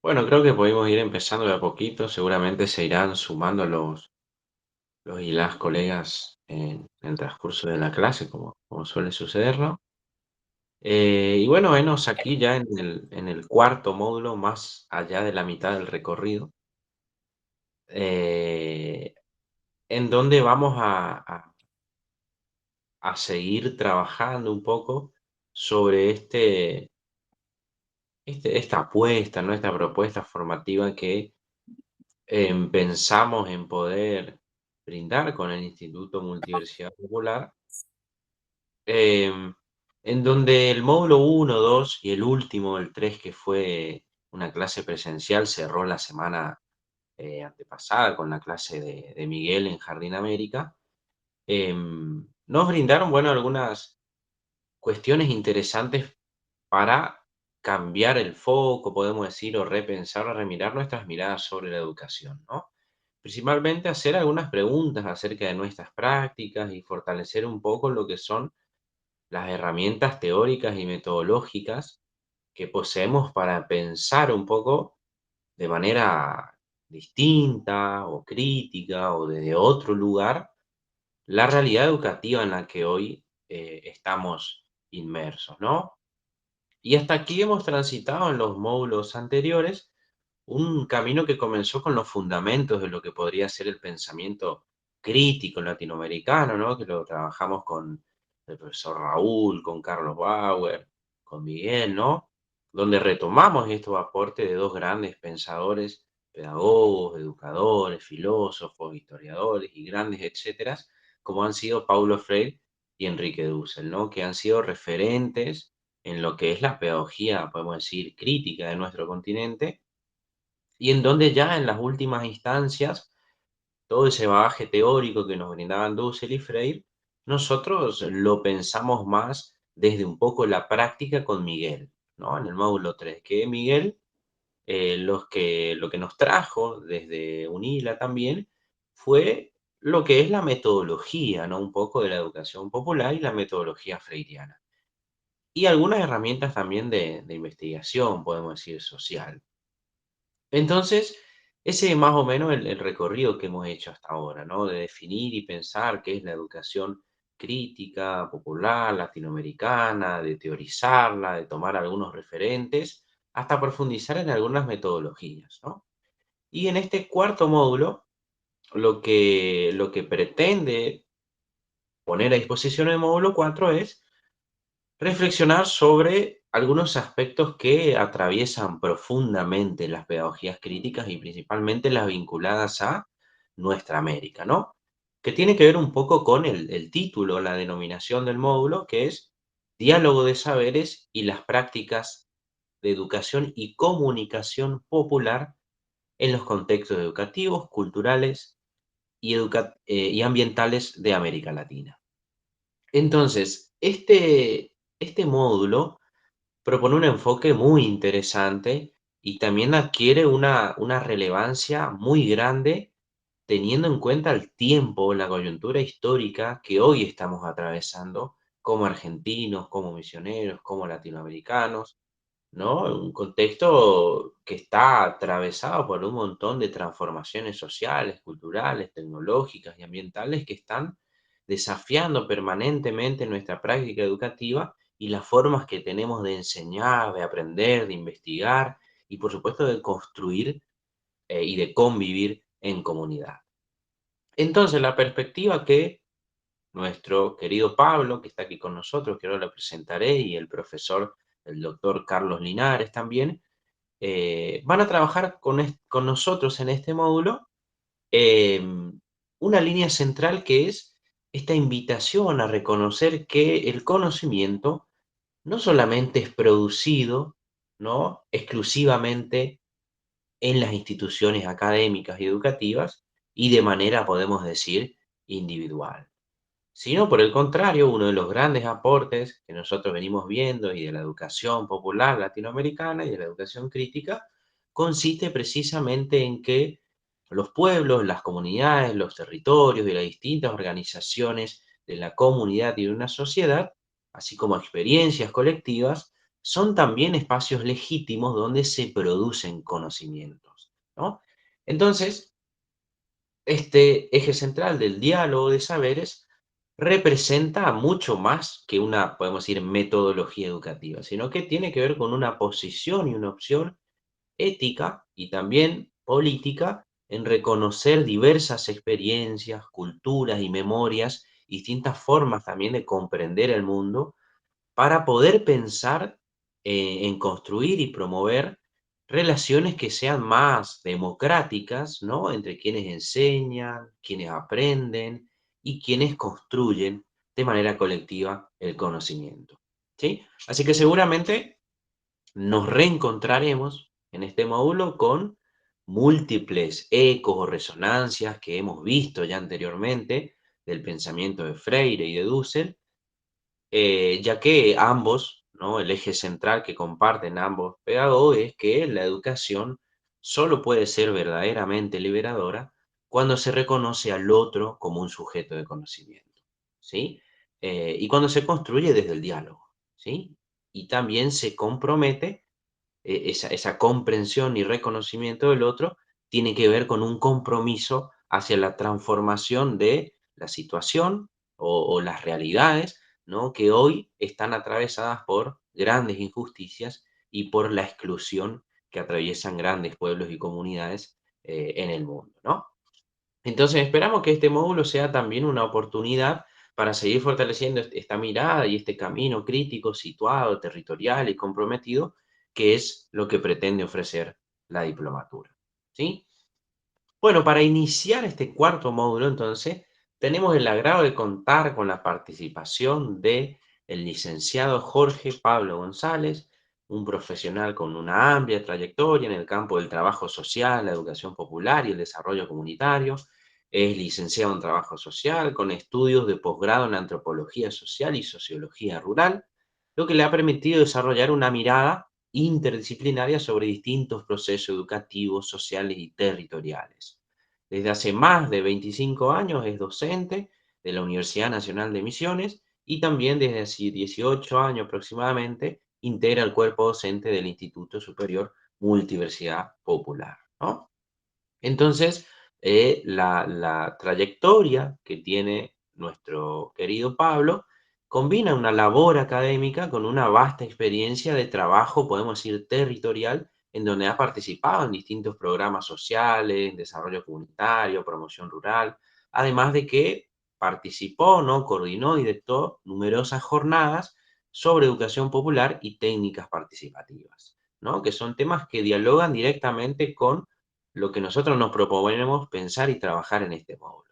Bueno, creo que podemos ir empezando de a poquito. Seguramente se irán sumando los y las colegas en el transcurso de la clase, como suele suceder, ¿no? Y bueno, venos aquí ya en el cuarto módulo, más allá de la mitad del recorrido, eh, en donde vamos a seguir trabajando un poco sobre esta apuesta, ¿no? Esta propuesta formativa que pensamos en poder brindar con el Instituto Multiversidad Popular, em, en donde el módulo uno, 2 y el último, el 3 que fue una clase presencial, cerró la semana antepasada con la clase de Miguel en Jardín América. Nos brindaron, bueno, algunas cuestiones interesantes para cambiar el foco, podemos decir, o repensar o remirar nuestras miradas sobre la educación, ¿no? Principalmente hacer algunas preguntas acerca de nuestras prácticas y fortalecer un poco lo que son las herramientas teóricas y metodológicas que poseemos para pensar un poco de manera distinta o crítica o desde otro lugar la realidad educativa en la que hoy estamos inmersos, ¿no? Y hasta aquí hemos transitado en los módulos anteriores un camino que comenzó con los fundamentos de lo que podría ser el pensamiento crítico latinoamericano, ¿no? Que lo trabajamos con el profesor Raúl, con Carlos Bauer, con Miguel, ¿no? Donde retomamos estos aportes de dos grandes pensadores, pedagogos, educadores, filósofos, historiadores y grandes etcétera, como han sido Paulo Freire y Enrique Dussel, ¿no? Que han sido referentes en lo que es la pedagogía, podemos decir, crítica de nuestro continente, y en donde ya en las últimas instancias, todo ese bagaje teórico que nos brindaban Dussel y Freire, nosotros lo pensamos más desde un poco la práctica con Miguel, ¿no? En el módulo 3 que Miguel, lo que nos trajo desde UNILA también, fue lo que es la metodología, ¿no? Un poco de la educación popular y la metodología freiriana. Y algunas herramientas también de investigación, podemos decir, social. Entonces, ese es más o menos el recorrido que hemos hecho hasta ahora, ¿no? De definir y pensar qué es la educación crítica, popular, latinoamericana, de teorizarla, de tomar algunos referentes, hasta profundizar en algunas metodologías, ¿no? Y en este cuarto módulo, lo que pretende poner a disposición el módulo 4 es reflexionar sobre algunos aspectos que atraviesan profundamente las pedagogías críticas y principalmente las vinculadas a nuestra América, ¿no? Que tiene que ver un poco con el título, la denominación del módulo, que es Diálogo de Saberes y las prácticas de educación y comunicación popular en los contextos educativos, culturales y ambientales de América Latina. Entonces, este módulo propone un enfoque muy interesante y también adquiere una relevancia muy grande teniendo en cuenta el tiempo, la coyuntura histórica que hoy estamos atravesando como argentinos, como misioneros, como latinoamericanos, ¿no? Un contexto que está atravesado por un montón de transformaciones sociales, culturales, tecnológicas y ambientales que están desafiando permanentemente nuestra práctica educativa y las formas que tenemos de enseñar, de aprender, de investigar y por supuesto de construir y de convivir en comunidad. Entonces, la perspectiva que nuestro querido Pablo, que está aquí con nosotros, que ahora lo presentaré, y el profesor, el doctor Carlos Linares también, van a trabajar con nosotros en este módulo una línea central que es esta invitación a reconocer que el conocimiento no solamente es producido, ¿no? Exclusivamente en las instituciones académicas y educativas y de manera, podemos decir, individual, sino por el contrario, uno de los grandes aportes que nosotros venimos viendo y de la educación popular latinoamericana y de la educación crítica, consiste precisamente en que los pueblos, las comunidades, los territorios y las distintas organizaciones de la comunidad y de una sociedad, así como experiencias colectivas, son también espacios legítimos donde se producen conocimientos, ¿no? Entonces, este eje central del diálogo de saberes representa mucho más que una, podemos decir, metodología educativa, sino que tiene que ver con una posición y una opción ética y también política en reconocer diversas experiencias, culturas y memorias, distintas formas también de comprender el mundo para poder pensar en construir y promover relaciones que sean más democráticas, ¿no? Entre quienes enseñan, quienes aprenden y quienes construyen de manera colectiva el conocimiento, ¿sí? Así que seguramente nos reencontraremos en este módulo con múltiples ecos o resonancias que hemos visto ya anteriormente del pensamiento de Freire y de Dussel, ya que ambos, ¿no? El eje central que comparten ambos pedagogos es que la educación solo puede ser verdaderamente liberadora cuando se reconoce al otro como un sujeto de conocimiento, ¿sí? Y cuando se construye desde el diálogo, ¿sí? Y también se compromete esa comprensión y reconocimiento del otro tiene que ver con un compromiso hacia la transformación de la situación o las realidades, ¿no? Que hoy están atravesadas por grandes injusticias y por la exclusión que atraviesan grandes pueblos y comunidades en el mundo, ¿no? Entonces, esperamos que este módulo sea también una oportunidad para seguir fortaleciendo esta mirada y este camino crítico, situado, territorial y comprometido, que es lo que pretende ofrecer la diplomatura. ¿Sí? Bueno, para iniciar este cuarto módulo, entonces, tenemos el agrado de contar con la participación de el licenciado Jorge Pablo González, un profesional con una amplia trayectoria en el campo del trabajo social, la educación popular y el desarrollo comunitario. Es licenciado en trabajo social con estudios de posgrado en antropología social y sociología rural, lo que le ha permitido desarrollar una mirada interdisciplinaria sobre distintos procesos educativos, sociales y territoriales. Desde hace más de 25 años es docente de la Universidad Nacional de Misiones y también desde hace 18 años aproximadamente integra el cuerpo docente del Instituto Superior Multiversidad Popular, ¿no? Entonces, la trayectoria que tiene nuestro querido Pablo combina una labor académica con una vasta experiencia de trabajo, podemos decir, territorial, en donde ha participado en distintos programas sociales, desarrollo comunitario, promoción rural, además de que participó, ¿no? Coordinó y dictó numerosas jornadas sobre educación popular y técnicas participativas, ¿no? Que son temas que dialogan directamente con lo que nosotros nos proponemos pensar y trabajar en este módulo.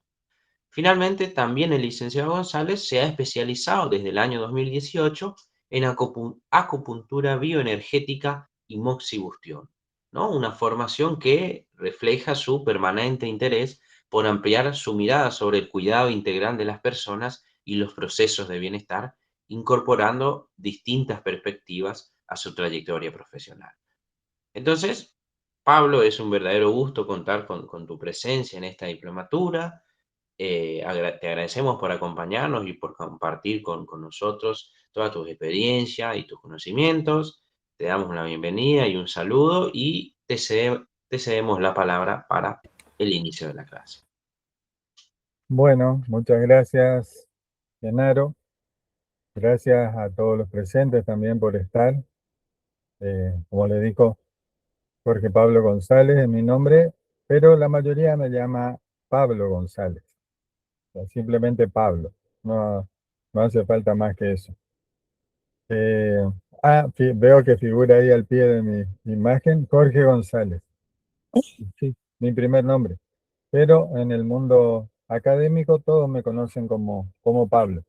Finalmente, también el licenciado González se ha especializado desde el año 2018 en acupuntura bioenergética y moxibustión, ¿no? Una formación que refleja su permanente interés por ampliar su mirada sobre el cuidado integral de las personas y los procesos de bienestar, incorporando distintas perspectivas a su trayectoria profesional. Entonces, Pablo, es un verdadero gusto contar con tu presencia en esta diplomatura. Te agradecemos por acompañarnos y por compartir con nosotros todas tus experiencias y tus conocimientos. Te damos la bienvenida y un saludo y te cedemos la palabra para el inicio de la clase. Bueno, muchas gracias, Genaro. Gracias a todos los presentes también por estar. Como le dijo Jorge Pablo González es mi nombre, pero la mayoría me llama Pablo González. O sea, simplemente Pablo. No, no hace falta más que eso. Eh, Veo que figura ahí al pie de mi imagen Jorge González. Sí, mi primer nombre. Pero en el mundo académico todos me conocen como Pablo.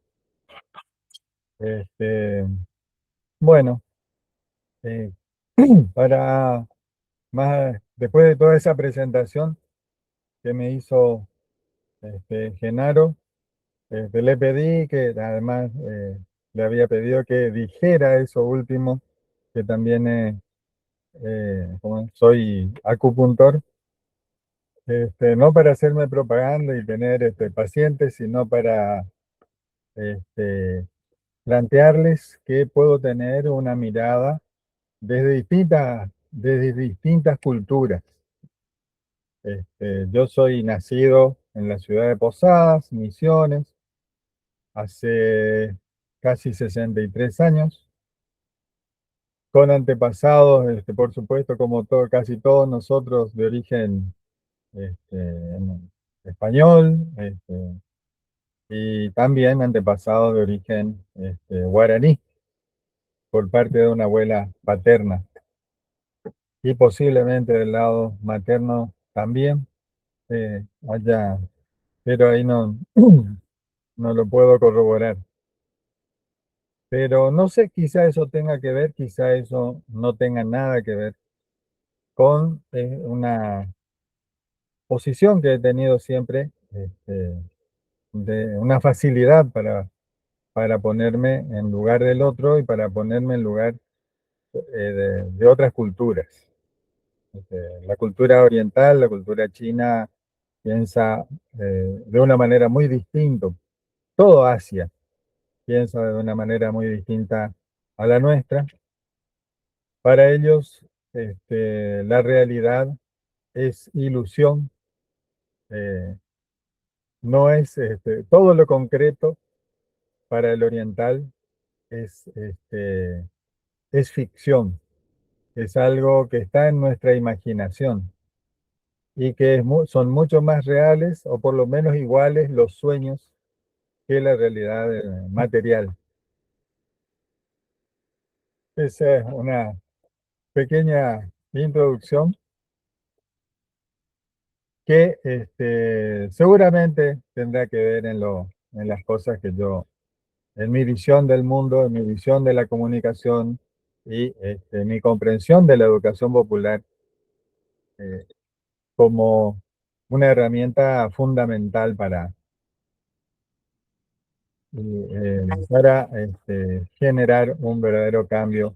Este, bueno, eh, para después de toda esa presentación que me hizo Genaro, le pedí que además le había pedido que dijera eso último, que también soy acupuntor, no para hacerme propaganda y tener pacientes, sino para este, plantearles que puedo tener una mirada desde distintas culturas. Yo soy nacido en la ciudad de Posadas, Misiones, hace casi 63 años, con antepasados, por supuesto, como todo, casi todos nosotros, de origen español, y también antepasados de origen guaraní, por parte de una abuela paterna, y posiblemente del lado materno también haya, pero ahí no, no lo puedo corroborar. Pero no sé, quizá eso tenga que ver, quizá eso no tenga nada que ver con una posición que he tenido siempre, de una facilidad para ponerme en lugar del otro y para ponerme en lugar de otras culturas. La cultura oriental, la cultura china, piensa de una manera muy distinta. Todo Asia piensa de una manera muy distinta a la nuestra. Para ellos, la realidad es ilusión, eh, no es todo lo concreto para el oriental es, es ficción, es algo que está en nuestra imaginación y que son mucho más reales o por lo menos iguales los sueños que la realidad material. Esa es una pequeña introducción que seguramente tendrá que ver en las cosas que yo, en mi visión del mundo, en mi visión de la comunicación y mi comprensión de la educación popular eh, como una herramienta fundamental para generar un verdadero cambio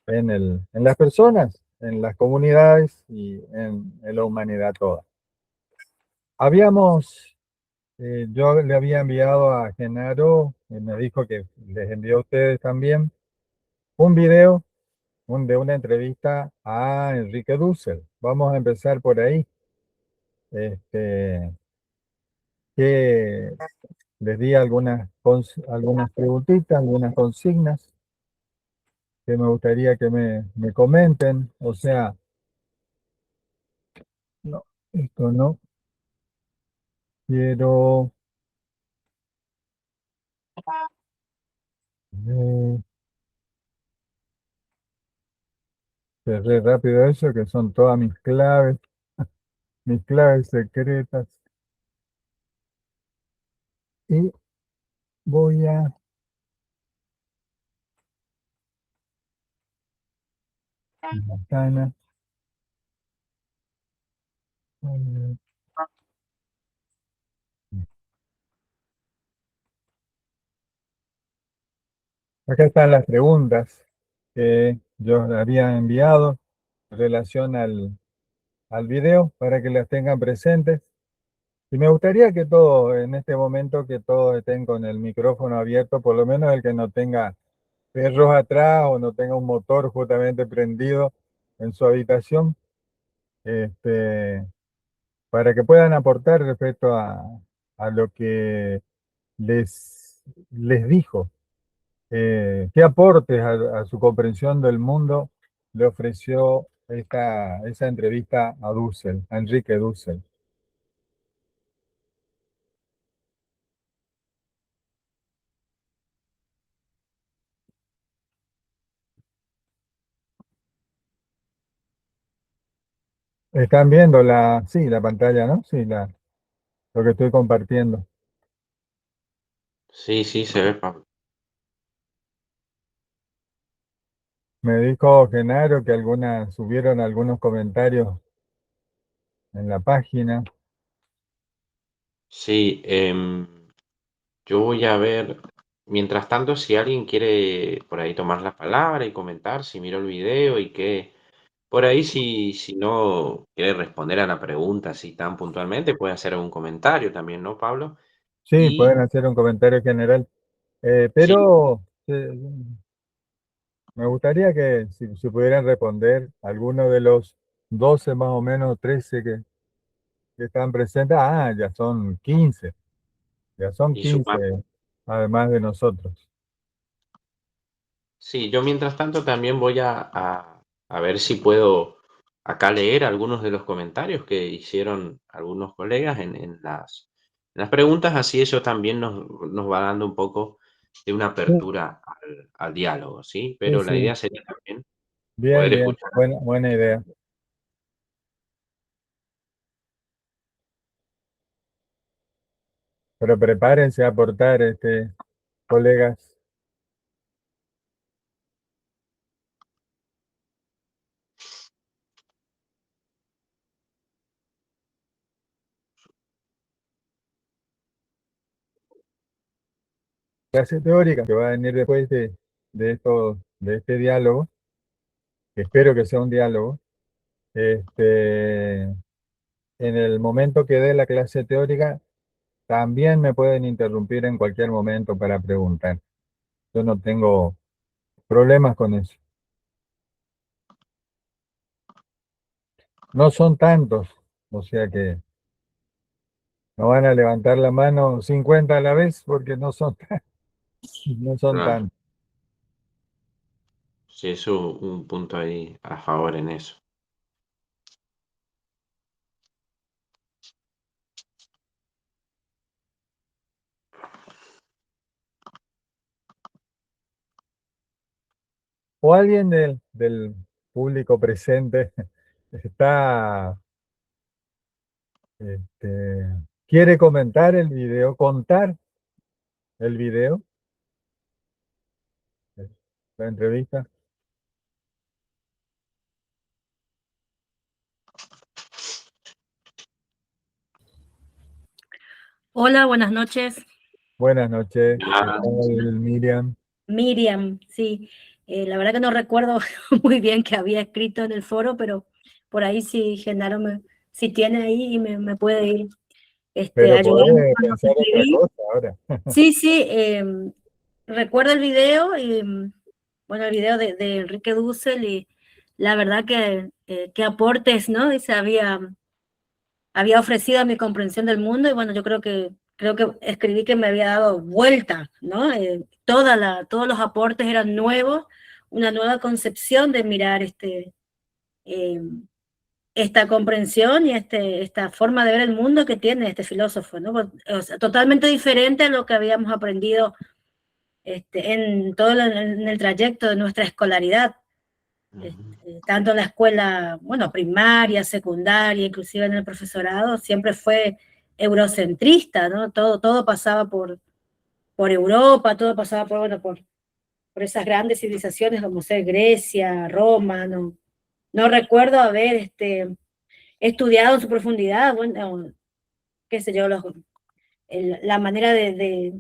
en las personas, en las comunidades y en la humanidad toda. Habíamos, yo le había enviado a Genaro, y me dijo que les envió a ustedes también, un video de una entrevista a Enrique Dussel. Vamos a empezar por ahí. Este, que les di algunas preguntitas, algunas consignas que me gustaría que me comenten. O sea, no, esto no. Quiero eh, cerré rápido eso, que son todas mis claves secretas. Y voy a ventana. Acá están las preguntas que yo le había enviado en relación al video para que las tengan presentes. Y me gustaría que todos, en este momento, que todos estén con el micrófono abierto, por lo menos el que no tenga perros atrás o no tenga un motor justamente prendido en su habitación, este, para que puedan aportar respecto a lo que les dijo. ¿Qué aportes a su comprensión del mundo le ofreció esa entrevista a Dussel, a Enrique Dussel? Están viendo sí, la pantalla, ¿no? Sí, lo que estoy compartiendo. Sí, sí, se ve, Pablo. Me dijo Genaro que subieron algunos comentarios en la página. Sí, yo voy a ver, mientras tanto, si alguien quiere por ahí tomar la palabra y comentar, si miró el video y que por ahí si no quiere responder a la pregunta así tan puntualmente, puede hacer algún comentario también, ¿no, Pablo? Sí, pueden Y hacer un comentario general. sí, Pero me gustaría que si pudieran responder alguno de los 12 más o menos, 13 que están presentes. Ah, ya son Y 15 sumar. además de nosotros. Sí, yo mientras tanto también voy a ver si puedo acá leer algunos de los comentarios que hicieron algunos colegas en las preguntas, así eso también nos va dando un poco de una Sí, apertura al diálogo, ¿sí? sí, Pero la sí. idea sería también Bien, poder bien. escuchar. Buena idea. Pero prepárense a aportar, colegas. Clase teórica que va a venir después de este diálogo, que espero que sea un diálogo. En el momento que dé la clase teórica, también me pueden interrumpir en cualquier momento para preguntar. Yo no tengo problemas con eso. No son tantos, o sea que no van a levantar la mano 50 a la vez porque no son Claro, tantos. sí, eso un punto ahí a favor en eso. O alguien del público presente está, quiere comentar el video, contar el video, eh, la entrevista. Hola, buenas noches. Buenas noches, ¿qué Ah, tal, Miriam? Miriam, sí. La verdad que no recuerdo muy bien qué había escrito en el foro, pero por ahí sí, Genaro, si tiene ahí y me puede ir Pero ayudando podés con lo que pensar otra escribí. cosa ahora. Sí, sí, recuerdo el video y, bueno, el video de Enrique Dussel y la verdad que qué aportes, ¿no? Dice, había ofrecido a mi comprensión del mundo y bueno, yo creo que escribí que me había dado vuelta, ¿no? Todos los aportes eran nuevos, una nueva concepción de mirar eh, esta comprensión y esta forma de ver el mundo que tiene este filósofo, ¿no? O sea, totalmente diferente a lo que habíamos aprendido en todo en el trayecto de nuestra escolaridad, ujú. tanto en la escuela, bueno, primaria, secundaria, inclusive en el profesorado, siempre fue eurocentrista, ¿no? Todo pasaba por Europa, todo pasaba bueno, por esas grandes civilizaciones como ser Grecia, Roma, no recuerdo haber estudiado en su profundidad, bueno, qué sé yo, la manera de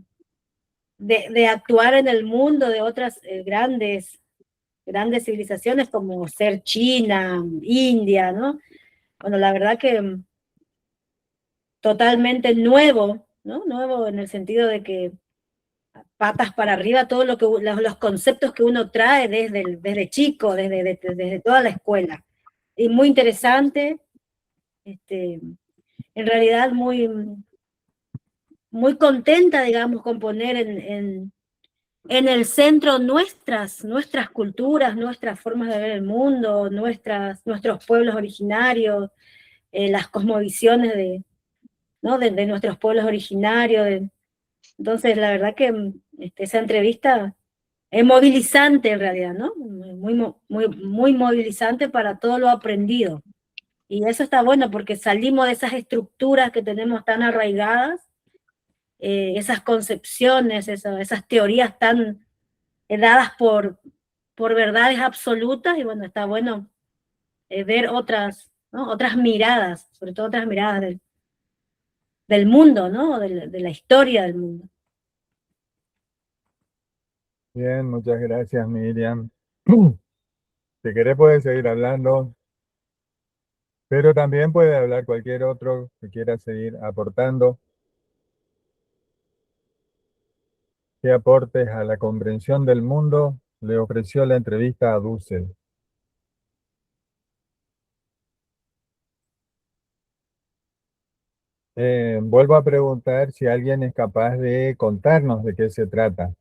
actuar en el mundo de otras grandes civilizaciones como ser China, India, ¿no? Bueno, la verdad que totalmente nuevo, ¿no? Nuevo en el sentido de que patas para arriba todos los conceptos que uno trae desde chico, desde toda la escuela. Y muy interesante, en realidad muy contenta, digamos, con poner en el centro nuestras culturas, nuestras formas de ver el mundo, nuestros pueblos originarios, las cosmovisiones ¿no? de nuestros pueblos originarios. Entonces, la verdad que esa entrevista es movilizante en realidad, ¿no? Muy movilizante para todo lo aprendido. Y eso está bueno porque salimos de esas estructuras que tenemos tan arraigadas, esas concepciones, esas teorías tan dadas por verdades absolutas, y bueno, está bueno ver otras, ¿no? Otras miradas, sobre todo otras miradas del mundo, ¿no? De la historia del mundo. Bien, muchas gracias, Miriam. Si querés puedes seguir hablando, pero también puede hablar cualquier otro que quiera seguir aportando. ¿Qué aportes a la comprensión del mundo le ofreció la entrevista a Dussel? Vuelvo a preguntar si alguien es capaz de contarnos de qué se trata.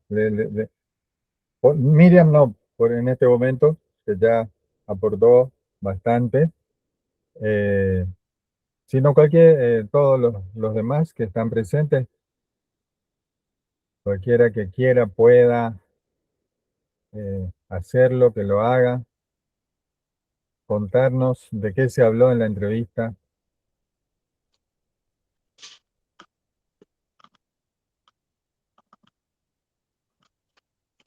Miriam no, en este momento, que ya aportó bastante, sino todos los demás que están presentes, cualquiera que quiera pueda hacerlo, que lo haga, contarnos de qué se habló en la entrevista.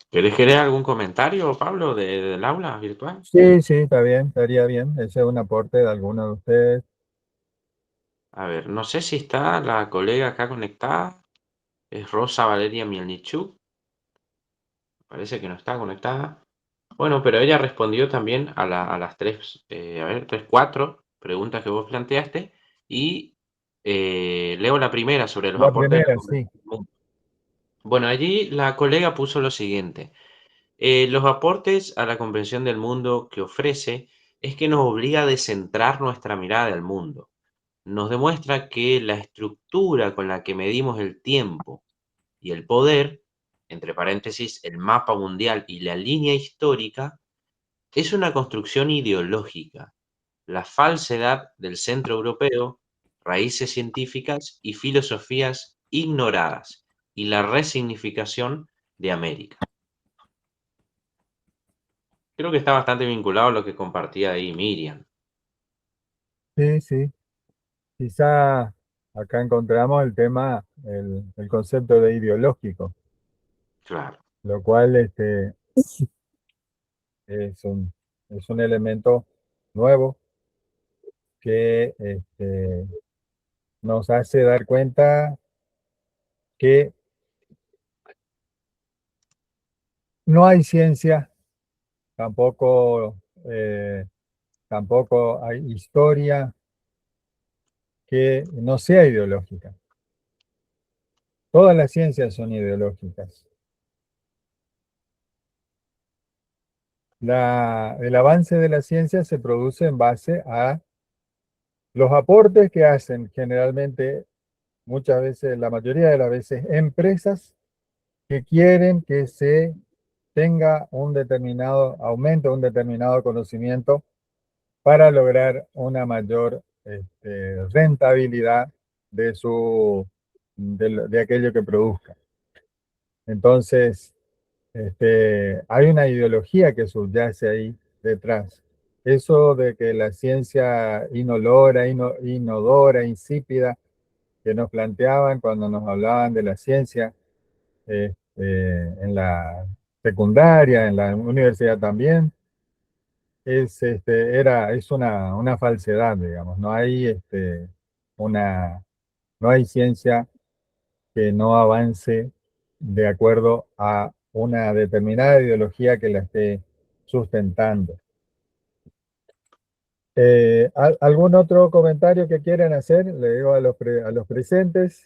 ¿Querés que dé algún comentario, Pablo, del aula virtual? Sí, sí, está bien, estaría bien. Ese es un aporte de alguno de ustedes. A ver, no sé si está la colega acá conectada. Es Rosa Valeria Mielnichuk. Parece que no está conectada. Bueno, pero ella respondió también a las tres, cuatro preguntas que vos planteaste. Y leo la primera sobre los La aportes de la primera, sí. conversación. Bueno, allí la colega puso lo siguiente. Los aportes a la comprensión del mundo que ofrece es que nos obliga a descentrar nuestra mirada del mundo. Nos demuestra que la estructura con la que medimos el tiempo y el poder, entre paréntesis, el mapa mundial y la línea histórica, es una construcción ideológica, la falsedad del centro europeo, raíces científicas y filosofías ignoradas, y la resignificación de América. Creo que está bastante vinculado a lo que compartía ahí Miriam. Sí, sí. Quizá acá encontramos el tema, el concepto de ideológico, Claro. lo cual es un elemento nuevo que nos hace dar cuenta que no hay ciencia, tampoco, tampoco hay historia que no sea ideológica. Todas las ciencias son ideológicas. El avance de la ciencia se produce en base a los aportes que hacen generalmente, muchas veces, la mayoría de las veces, empresas que quieren que se tenga un determinado aumento, un determinado conocimiento para lograr una mayor rentabilidad de aquello que produzca. Entonces, hay una ideología que subyace ahí detrás. Eso de que la ciencia inolora, inodora, insípida, que nos planteaban cuando nos hablaban de la ciencia en la secundaria, en la universidad también, es una falsedad, digamos. Una, no hay ciencia que no avance de acuerdo a una determinada ideología que la esté sustentando. ¿Algún otro comentario que quieran hacer? Le digo a los presentes.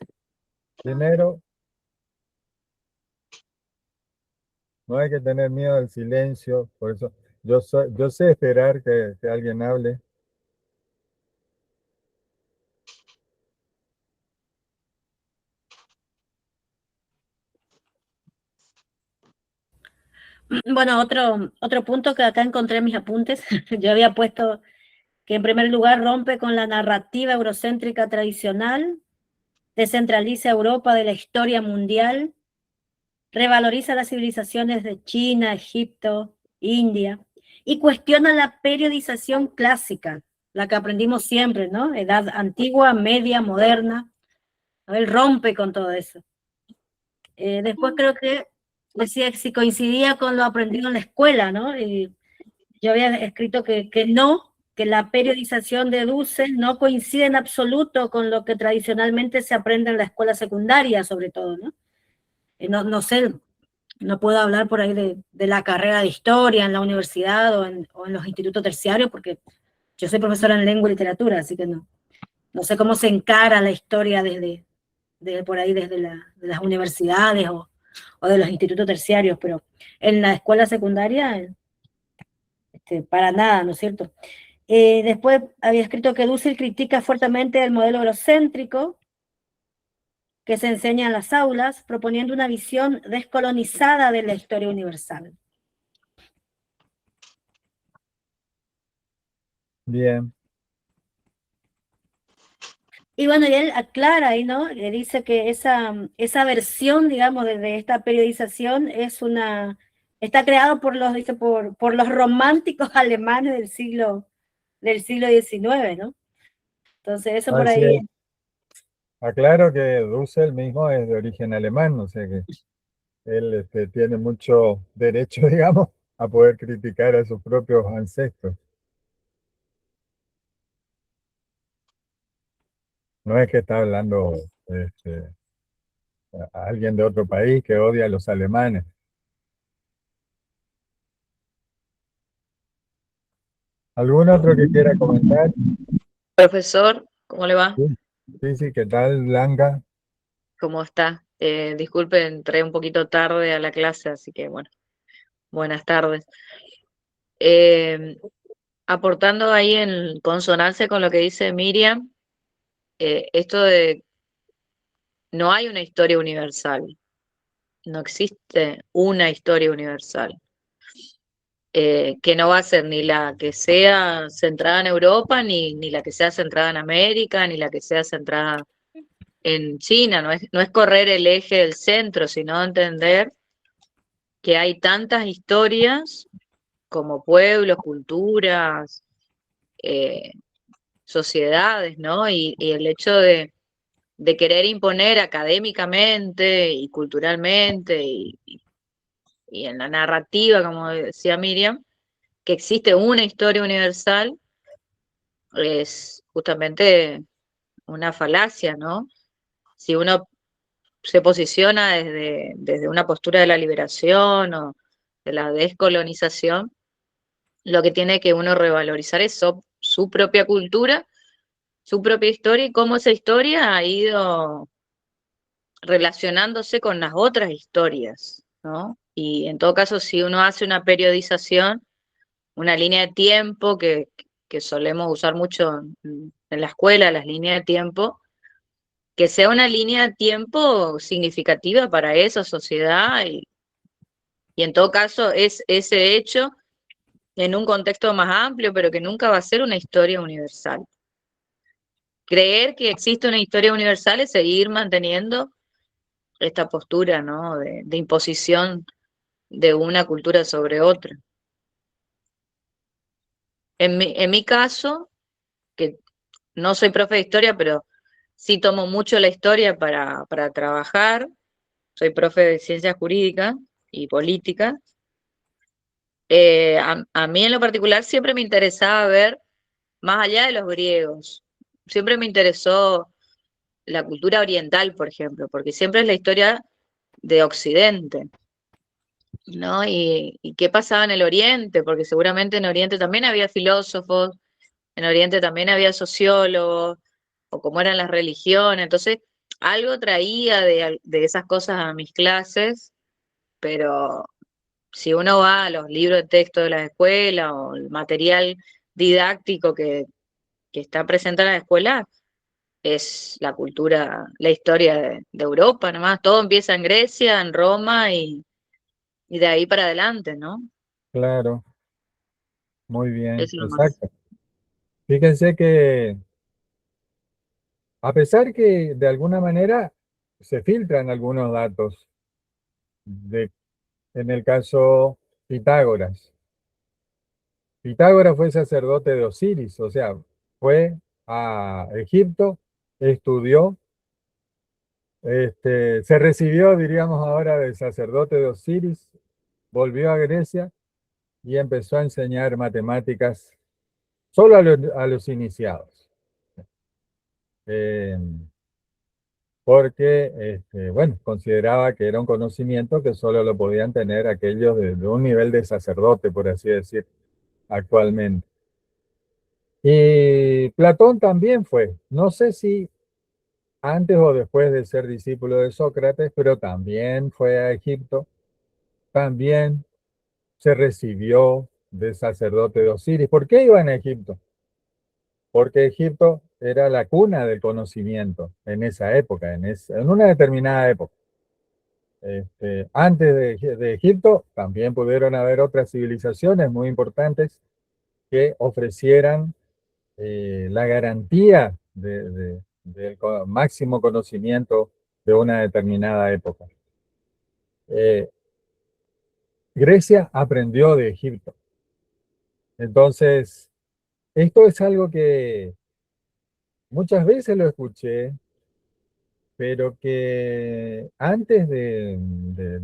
Primero, no hay que tener miedo al silencio, por eso yo sé esperar que alguien hable. Bueno, otro punto que acá encontré en mis apuntes, yo había puesto que en primer lugar rompe con la narrativa eurocéntrica tradicional, descentraliza Europa de la historia mundial, revaloriza las civilizaciones de China, Egipto, India, y cuestiona la periodización clásica, la que aprendimos siempre, ¿no? Edad antigua, media, moderna. Él rompe con todo eso. Después creo que decía que si coincidía con lo aprendido en la escuela, ¿no? Yo había escrito que no, que la periodización de Dussel no coincide en absoluto con lo que tradicionalmente se aprende en la escuela secundaria, sobre todo, ¿no? No sé, no puedo hablar por ahí de la carrera de historia en la universidad o en los institutos terciarios, porque yo soy profesora en lengua y literatura, así que no sé cómo se encara la historia desde por ahí, desde las universidades o de los institutos terciarios, pero en la escuela secundaria, para nada, ¿no es cierto? Después había escrito que Dussel critica fuertemente el modelo eurocéntrico que se enseña en las aulas, proponiendo una visión descolonizada de la historia universal. Bien. Y bueno, y él aclara ahí, ¿no? Le dice que esa versión, digamos, de esta periodización está creado por los, dice, por los románticos alemanes del siglo XIX, ¿no? Entonces, eso por Así ahí. es. Aclaro que Dussel mismo es de origen alemán, o sea que él tiene mucho derecho, digamos, a poder criticar a sus propios ancestros. No es que está hablando a alguien de otro país que odia a los alemanes. ¿Algún otro que quiera comentar? Profesor, ¿cómo le va? Sí, sí, ¿qué tal, Blanca? ¿Cómo está? Disculpe, entré un poquito tarde a la clase, así que bueno, buenas tardes. Eh, Aportando ahí en consonancia con lo que dice Miriam, esto de no hay una historia universal, no existe una historia universal, que no va a ser ni la que sea centrada en Europa, ni la que sea centrada en América, ni la que sea centrada en China, no es correr el eje del centro, sino entender que hay tantas historias como pueblos, culturas, eh, sociedades, ¿no? Y el hecho de querer imponer académicamente y culturalmente y en la narrativa, como decía Miriam, que existe una historia universal, es justamente una falacia, ¿no? Si uno se posiciona desde una postura de la liberación o de la descolonización, lo que tiene que uno revalorizar es su propia cultura, su propia historia y cómo esa historia ha ido relacionándose con las otras historias, ¿no? Y en todo caso, si uno hace una periodización, una línea de tiempo que solemos usar mucho en la escuela, las líneas de tiempo, que sea una línea de tiempo significativa para esa sociedad y en todo caso es ese hecho en un contexto más amplio, pero que nunca va a ser una historia universal. Creer que existe una historia universal es seguir manteniendo esta postura, ¿no? de imposición de una cultura sobre otra. En mi caso, que no soy profe de historia, pero sí tomo mucho la historia para trabajar, soy profe de ciencias jurídicas y políticas. A mí en lo particular siempre me interesaba ver más allá de los griegos. Siempre me interesó la cultura oriental, por ejemplo, porque siempre es la historia de Occidente, ¿no? Y qué pasaba en el Oriente, porque seguramente en Oriente también había filósofos, en Oriente también había sociólogos, o cómo eran las religiones, entonces algo traía de esas cosas a mis clases, pero si uno va a los libros de texto de la escuela o el material didáctico que está presente en la escuela, es la cultura, la historia de Europa, nomás. Todo empieza en Grecia, en Roma y de ahí para adelante, ¿no? Claro, muy bien, Eso nomás. exacto. Fíjense que a pesar que de alguna manera se filtran algunos datos, en el caso Pitágoras. Pitágoras fue sacerdote de Osiris, o sea, fue a Egipto, estudió, se recibió, diríamos ahora, de sacerdote de Osiris, volvió a Grecia y empezó a enseñar matemáticas solo a los iniciados. Eh, Porque, bueno, consideraba que era un conocimiento que solo lo podían tener aquellos de un nivel de sacerdote, por así decir, actualmente. Y Platón también fue. No sé si antes o después de ser discípulo de Sócrates, pero también fue a Egipto, también se recibió de sacerdote de Osiris. ¿Por qué iban a Egipto? Porque Egipto era la cuna del conocimiento en esa época, en una determinada época. Antes de Egipto también pudieron haber otras civilizaciones muy importantes que ofrecieran la garantía del máximo conocimiento de una determinada época. Grecia aprendió de Egipto. Entonces, esto es algo que muchas veces lo escuché, pero que antes de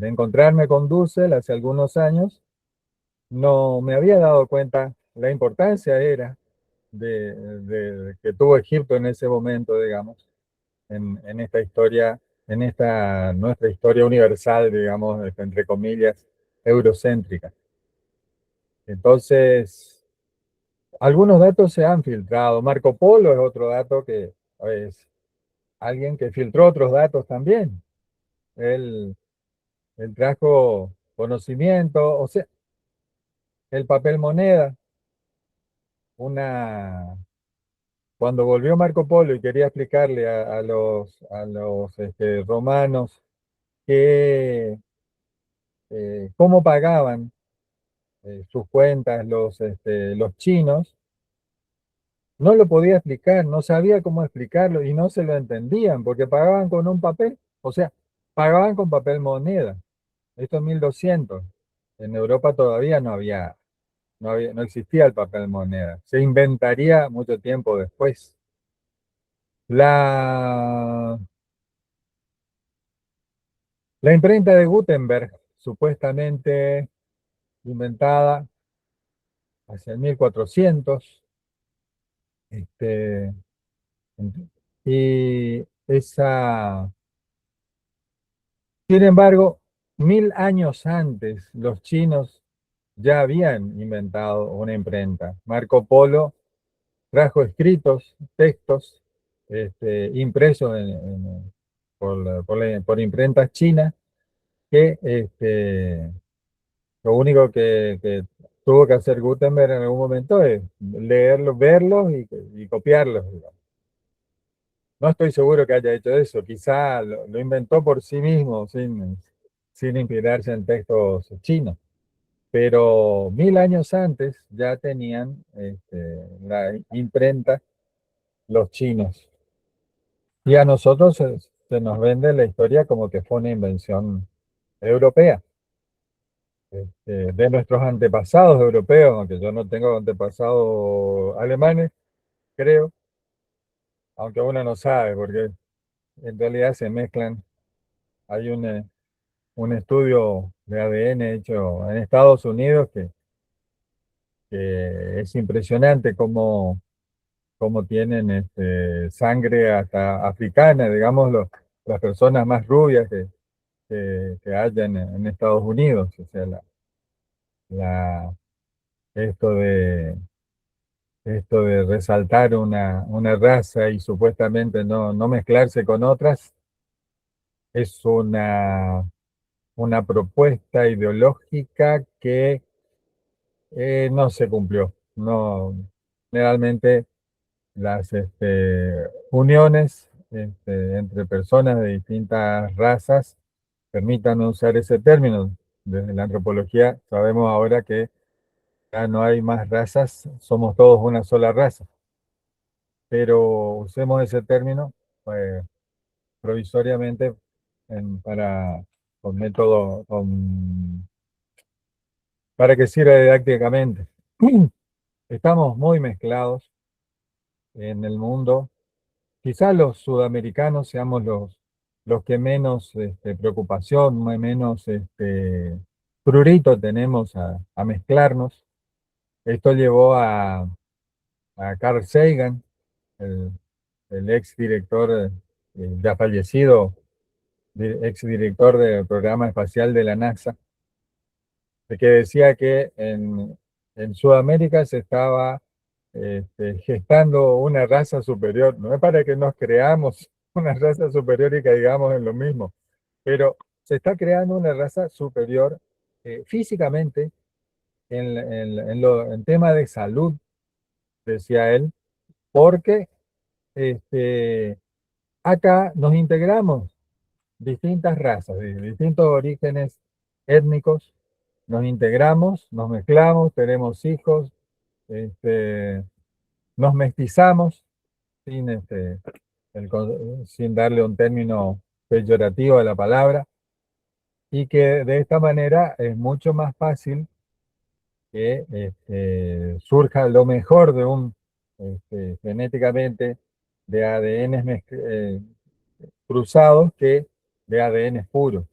encontrarme con Dussel hace algunos años, no me había dado cuenta la importancia era de que tuvo Egipto en ese momento, digamos, en esta historia, en esta nuestra historia universal, digamos, entre comillas, eurocéntrica. Entonces, algunos datos se han filtrado. Marco Polo es otro dato que es alguien que filtró otros datos también. Él, él trajo conocimiento, o sea, el papel moneda, cuando volvió Marco Polo y quería explicarle a los romanos que, cómo pagaban sus cuentas los chinos, no lo podía explicar, no sabía cómo explicarlo y no se lo entendían porque pagaban con un papel, o sea, pagaban con papel moneda. Esto en 1200. En Europa todavía no existía el papel moneda. Se inventaría mucho tiempo después. La, la imprenta de Gutenberg, supuestamente inventada hacia el 1400, este, y sin embargo, 1000 años antes, los chinos ya habían inventado una imprenta. Marco Polo trajo escritos, textos, impresos por imprentas chinas, que lo único que tuvo que hacer Gutenberg en algún momento es leerlos, verlos y copiarlos, digamos. No estoy seguro que haya hecho eso, quizá lo inventó por sí mismo, sin inspirarse en textos chinos. Pero 1000 años antes ya tenían la imprenta los chinos. Y a nosotros se nos vende la historia como que fue una invención europea, de nuestros antepasados europeos, aunque yo no tengo antepasados alemanes, creo, aunque uno no sabe, porque en realidad se mezclan. Hay un estudio de ADN hecho en Estados Unidos que es impresionante cómo tienen sangre hasta africana, digamos, las personas más rubias que hay en Estados Unidos. O sea, la, esto de, esto de resaltar una raza y supuestamente no mezclarse con otras es una propuesta ideológica que no se cumplió. No, generalmente las uniones entre personas de distintas razas permitan usar ese término. Desde la antropología sabemos ahora que ya no hay más razas, somos todos una sola raza. Pero usemos ese término provisoriamente con método, para que sirva didácticamente. Estamos muy mezclados en el mundo. Quizás los sudamericanos seamos los que menos preocupación, menos prurito tenemos a mezclarnos. Esto llevó a Carl Sagan, el, el ex director, ya fallecido, ex director del programa espacial de la NASA, de que decía que en Sudamérica se estaba gestando una raza superior. No es para que nos creamos una raza superior y caigamos en lo mismo. Pero se está creando una raza superior físicamente en tema de salud, decía él, porque acá nos integramos distintas razas, de distintos orígenes étnicos, nos integramos, nos mezclamos, tenemos hijos, nos mestizamos sin, sin darle un término peyorativo a la palabra, y que de esta manera es mucho más fácil que surja lo mejor de genéticamente de ADN cruzados que de ADN puros.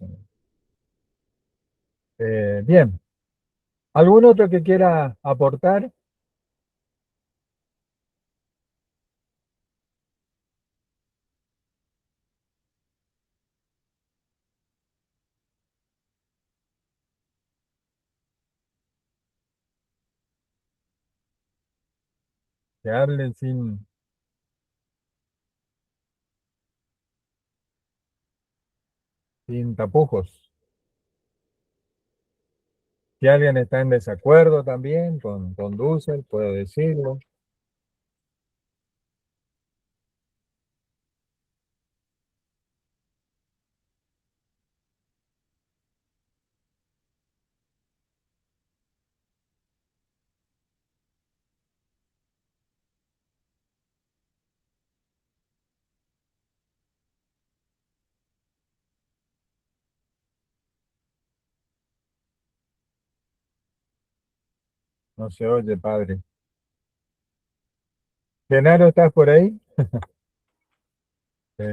Bien, ¿algún otro que quiera aportar? Que hablen sin tapujos. Si alguien está en desacuerdo también con Dussel, puedo decirlo. No se oye, padre. Genaro, ¿estás por ahí? Sí,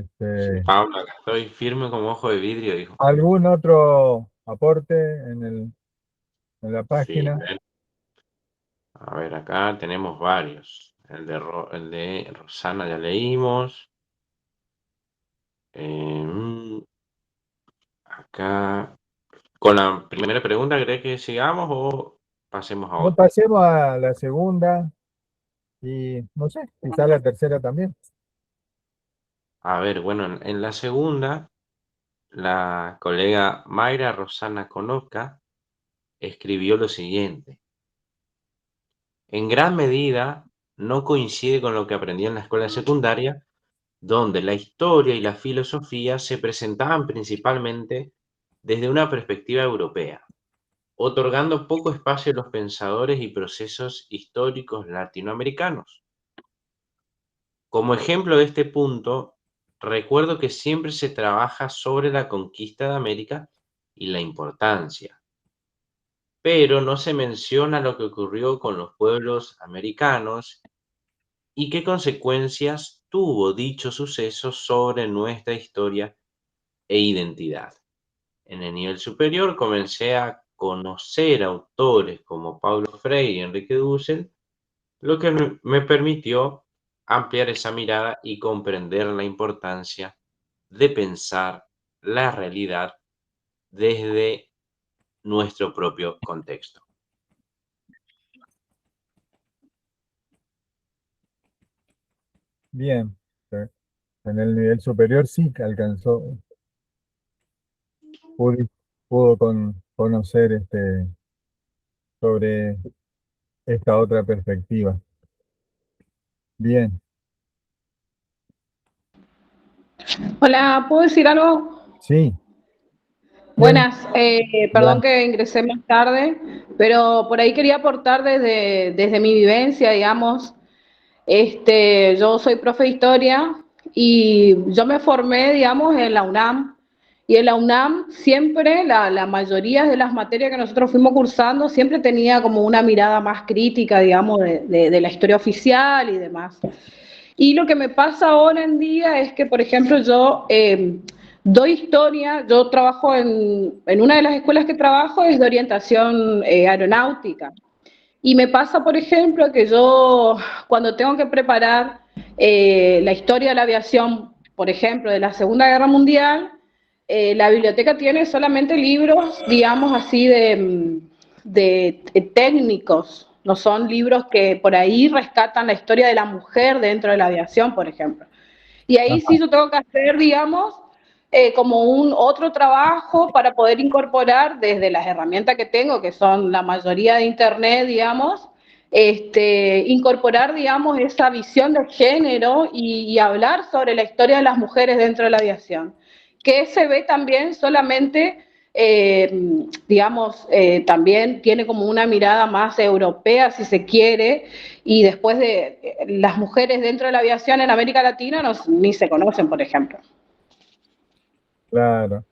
Pablo, acá estoy firme como ojo de vidrio, dijo. ¿Algún otro aporte en la Sí, página? a ver, acá tenemos varios. El de Rosana ya leímos. Acá, con la primera pregunta, ¿cree que sigamos o pasemos a No, otra? pasemos a la segunda y no sé, quizá la tercera también. A ver, bueno, en la segunda, la colega Mayra Rosana Konopka escribió lo siguiente. En gran medida, no coincide con lo que aprendí en la escuela secundaria, donde la historia y la filosofía se presentaban principalmente desde una perspectiva europea, otorgando poco espacio a los pensadores y procesos históricos latinoamericanos. Como ejemplo de este punto, recuerdo que siempre se trabaja sobre la conquista de América y la importancia, pero no se menciona lo que ocurrió con los pueblos americanos y qué consecuencias tuvo dicho suceso sobre nuestra historia e identidad. En el nivel superior comencé a conocer autores como Paulo Freire y Enrique Dussel, lo que me permitió ampliar esa mirada y comprender la importancia de pensar la realidad desde nuestro propio contexto. Bien, en el nivel superior sí que alcanzó, pudo conocer sobre esta otra perspectiva. Bien, Hola, ¿puedo decir algo? sí, bien, Buenas, ya, perdón que ingresé más tarde, pero por ahí quería aportar desde mi vivencia, digamos. Yo soy profe de historia y yo me formé, digamos, en la UNAM. Y en la UNAM siempre, la mayoría de las materias que nosotros fuimos cursando, siempre tenía como una mirada más crítica, digamos, de la historia oficial y demás. Y lo que me pasa ahora en día es que, por ejemplo, yo doy historia, yo trabajo en una de las escuelas que trabajo, es de orientación aeronáutica. Y me pasa, por ejemplo, que yo cuando tengo que preparar la historia de la aviación, por ejemplo, de la Segunda Guerra Mundial, la biblioteca tiene solamente libros, digamos así, de técnicos, no son libros que por ahí rescatan la historia de la mujer dentro de la aviación, por ejemplo. Y ahí sí Ajá. yo tengo que hacer, digamos, como un otro trabajo para poder incorporar desde las herramientas que tengo, que son la mayoría de internet, digamos, incorporar, digamos, esa visión de género y hablar sobre la historia de las mujeres dentro de la aviación, que se ve también solamente, digamos, también tiene como una mirada más europea, si se quiere, y después de las mujeres dentro de la aviación en América Latina ni se conocen, por ejemplo. Claro.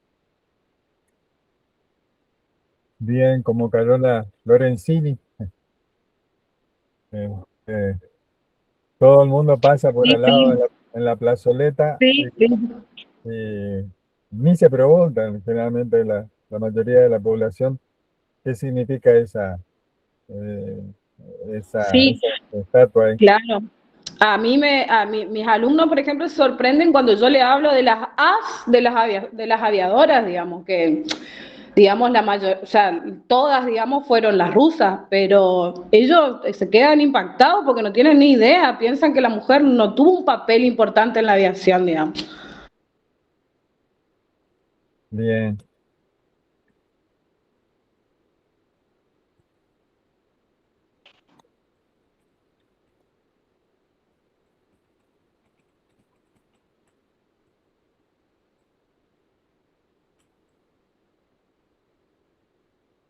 Bien, como Carola Lorenzini. Eh, todo el mundo pasa por Sí, al lado sí, en la plazoleta sí, sí. y ni se preguntan, generalmente la mayoría de la población, qué significa eh, Sí, esa estatua ahí. claro. Mis alumnos, por ejemplo, se sorprenden cuando yo le hablo de las as de las aviadoras, digamos, que, digamos, la mayor, o sea, todas, digamos, fueron las rusas, pero ellos se quedan impactados porque no tienen ni idea, piensan que la mujer no tuvo un papel importante en la aviación, digamos. Bien.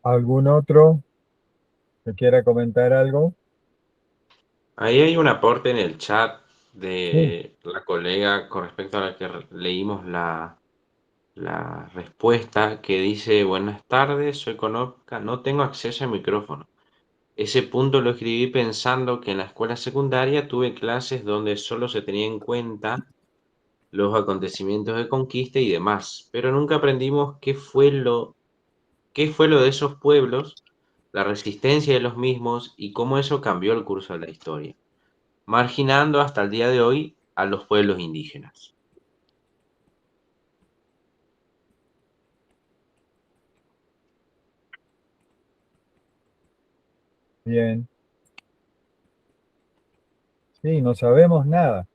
¿Algún otro que quiera comentar algo? Ahí hay un aporte en el chat Sí. de la colega con respecto a la que leímos la respuesta que dice: buenas tardes, soy Conopca, no tengo acceso al micrófono. Ese punto lo escribí pensando que en la escuela secundaria tuve clases donde solo se tenía en cuenta los acontecimientos de conquista y demás, pero nunca aprendimos qué fue lo de esos pueblos, la resistencia de los mismos y cómo eso cambió el curso de la historia, marginando hasta el día de hoy a los pueblos indígenas. Bien. Sí, no sabemos nada.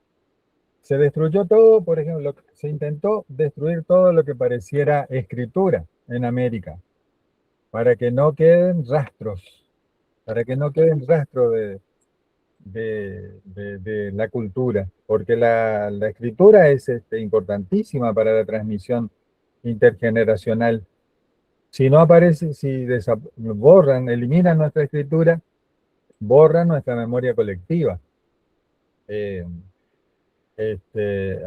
Se destruyó todo, por ejemplo, se intentó destruir todo lo que pareciera escritura en América, para que no queden rastros, para que no queden rastros de la cultura, porque la escritura es importantísima para la transmisión intergeneracional. Si no aparece, si borran, eliminan nuestra escritura, borran nuestra memoria colectiva. Eh,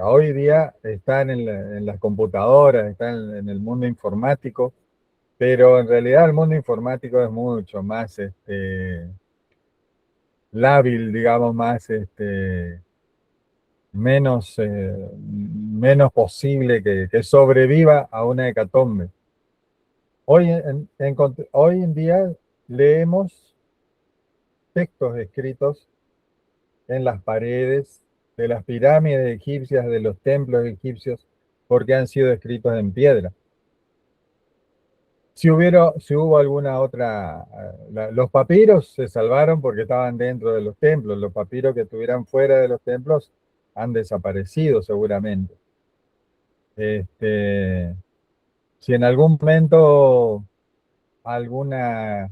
Hoy día están en las computadoras, están en el mundo informático, pero en realidad el mundo informático es mucho más lábil, digamos, más menos posible que sobreviva a una hecatombe. Hoy en día leemos textos escritos en las paredes de las pirámides egipcias, de los templos egipcios, porque han sido escritos en piedra. Si hubo alguna otra, los papiros se salvaron porque estaban dentro de los templos. Los papiros que estuvieran fuera de los templos han desaparecido seguramente. Este, si en algún momento alguna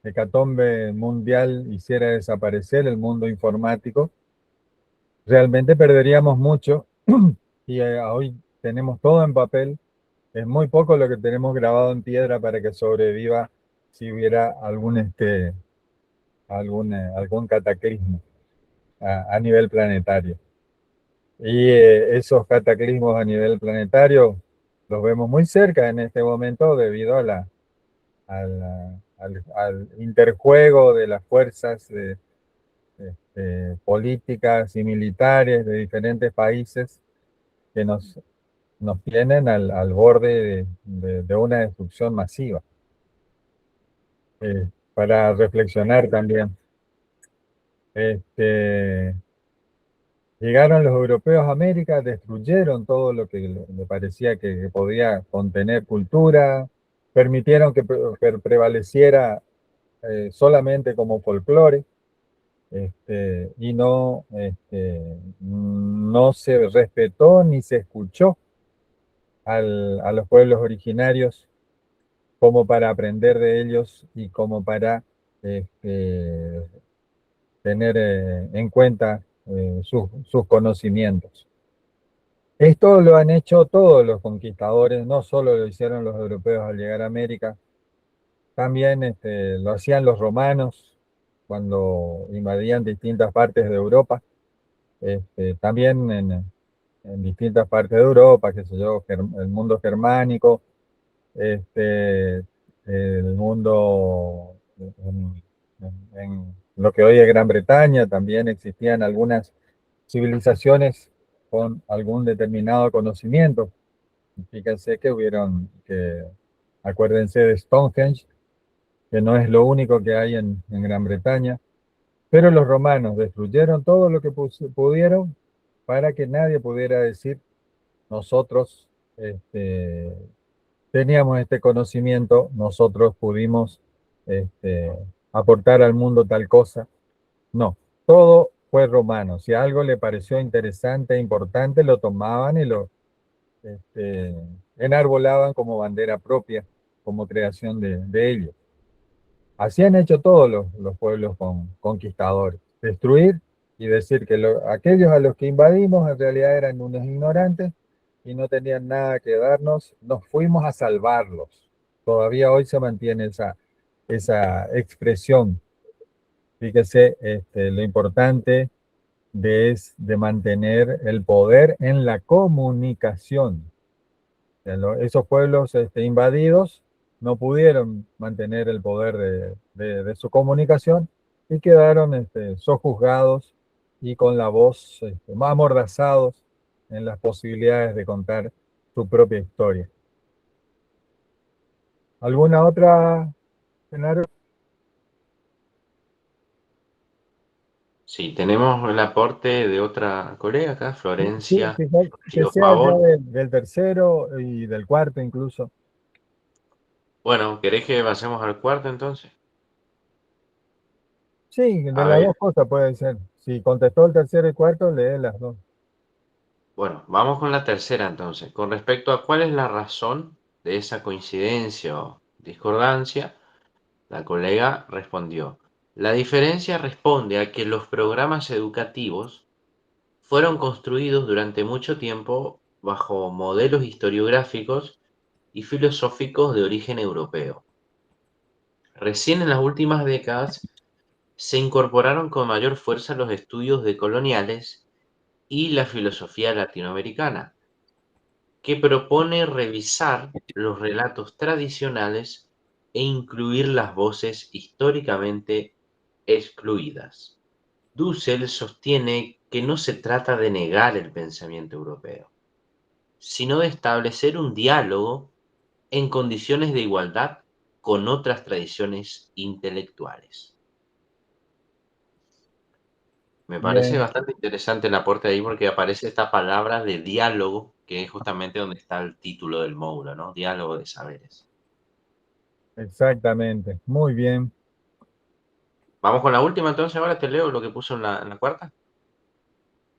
hecatombe mundial hiciera desaparecer el mundo informático, realmente perderíamos mucho y hoy tenemos todo en papel. Es muy poco lo que tenemos grabado en piedra para que sobreviva si hubiera algún cataclismo a nivel planetario. Y esos cataclismos a nivel planetario los vemos muy cerca en este momento debido al interjuego de las fuerzas políticas y militares de diferentes países que nos tienen al borde de una destrucción masiva. Para reflexionar también. Llegaron los europeos a América, destruyeron todo lo que le parecía que podía contener cultura, permitieron que prevaleciera solamente como folclore, y no no se respetó ni se escuchó a los pueblos originarios como para aprender de ellos y como para tener en cuenta sus conocimientos. Esto lo han hecho todos los conquistadores, no solo lo hicieron los europeos al llegar a América, también lo hacían los romanos cuando invadían distintas partes de Europa, también en distintas partes de Europa, qué sé yo, el mundo germánico, el mundo en lo que hoy es Gran Bretaña, también existían algunas civilizaciones con algún determinado conocimiento. Fíjense acuérdense de Stonehenge, que no es lo único que hay en Gran Bretaña, pero los romanos destruyeron todo lo que pudieron para que nadie pudiera decir nosotros teníamos este conocimiento, nosotros pudimos aportar al mundo tal cosa. No, todo fue romano. Si algo le pareció interesante e importante, lo tomaban y lo enarbolaban como bandera propia, como creación de ellos. Así han hecho todos los pueblos conquistadores. Destruir y decir que aquellos a los que invadimos en realidad eran unos ignorantes y no tenían nada que darnos, nos fuimos a salvarlos. Todavía hoy se mantiene esa expresión. Fíjese lo importante es de mantener el poder en la comunicación. Esos pueblos invadidos no pudieron mantener el poder de su comunicación y quedaron sojuzgados y con la voz más amordazados en las posibilidades de contar su propia historia. ¿Alguna otra, Genaro? Sí, tenemos el aporte de otra colega acá, Florencia Sí, que sea ya del tercero y del cuarto incluso. Bueno, ¿querés que pasemos al cuarto entonces? Sí, de las dos cosas puede ser. Si contestó el tercero y cuarto, lee las dos. Bueno, vamos con la tercera entonces. Con respecto a cuál es la razón de esa coincidencia o discordancia, la colega respondió: la diferencia responde a que los programas educativos fueron construidos durante mucho tiempo bajo modelos historiográficos y filosóficos de origen europeo. Recién en las últimas décadas se incorporaron con mayor fuerza los estudios decoloniales y la filosofía latinoamericana, que propone revisar los relatos tradicionales e incluir las voces históricamente excluidas. Dussel sostiene que no se trata de negar el pensamiento europeo, sino de establecer un diálogo en condiciones de igualdad con otras tradiciones intelectuales. Me parece Bien, bastante interesante el aporte ahí porque aparece esta palabra de diálogo, que es justamente donde está el título del módulo, ¿no? Diálogo de saberes. exactamente. Muy bien. Vamos con la última, entonces ahora te leo lo que puso en la cuarta.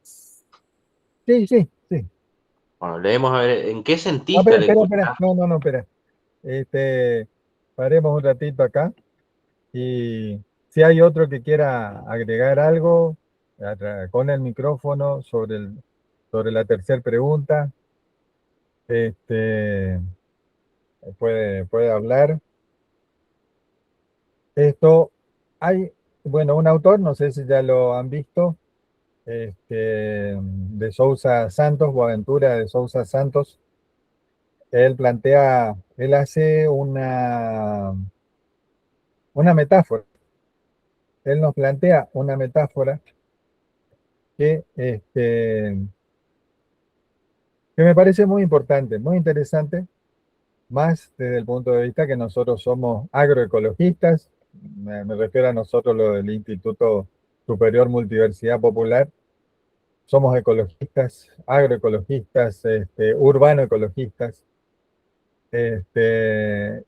Sí, sí, sí. Bueno, leemos a ver, ¿en qué No, sentiste al espera. escuchar? No, espera. Paremos un ratito acá y si hay otro que quiera agregar algo con el micrófono sobre la tercera pregunta, puede hablar. Esto hay, bueno, un autor, no sé si ya lo han visto, de Sousa Santos, Boaventura de Sousa Santos. Él hace una metáfora. Él nos plantea una metáfora que me parece muy importante, muy interesante, más desde el punto de vista que nosotros somos agroecologistas, me refiero a nosotros lo del Instituto Superior Multiversidad Popular, somos ecologistas, agroecologistas, urbanoecologistas,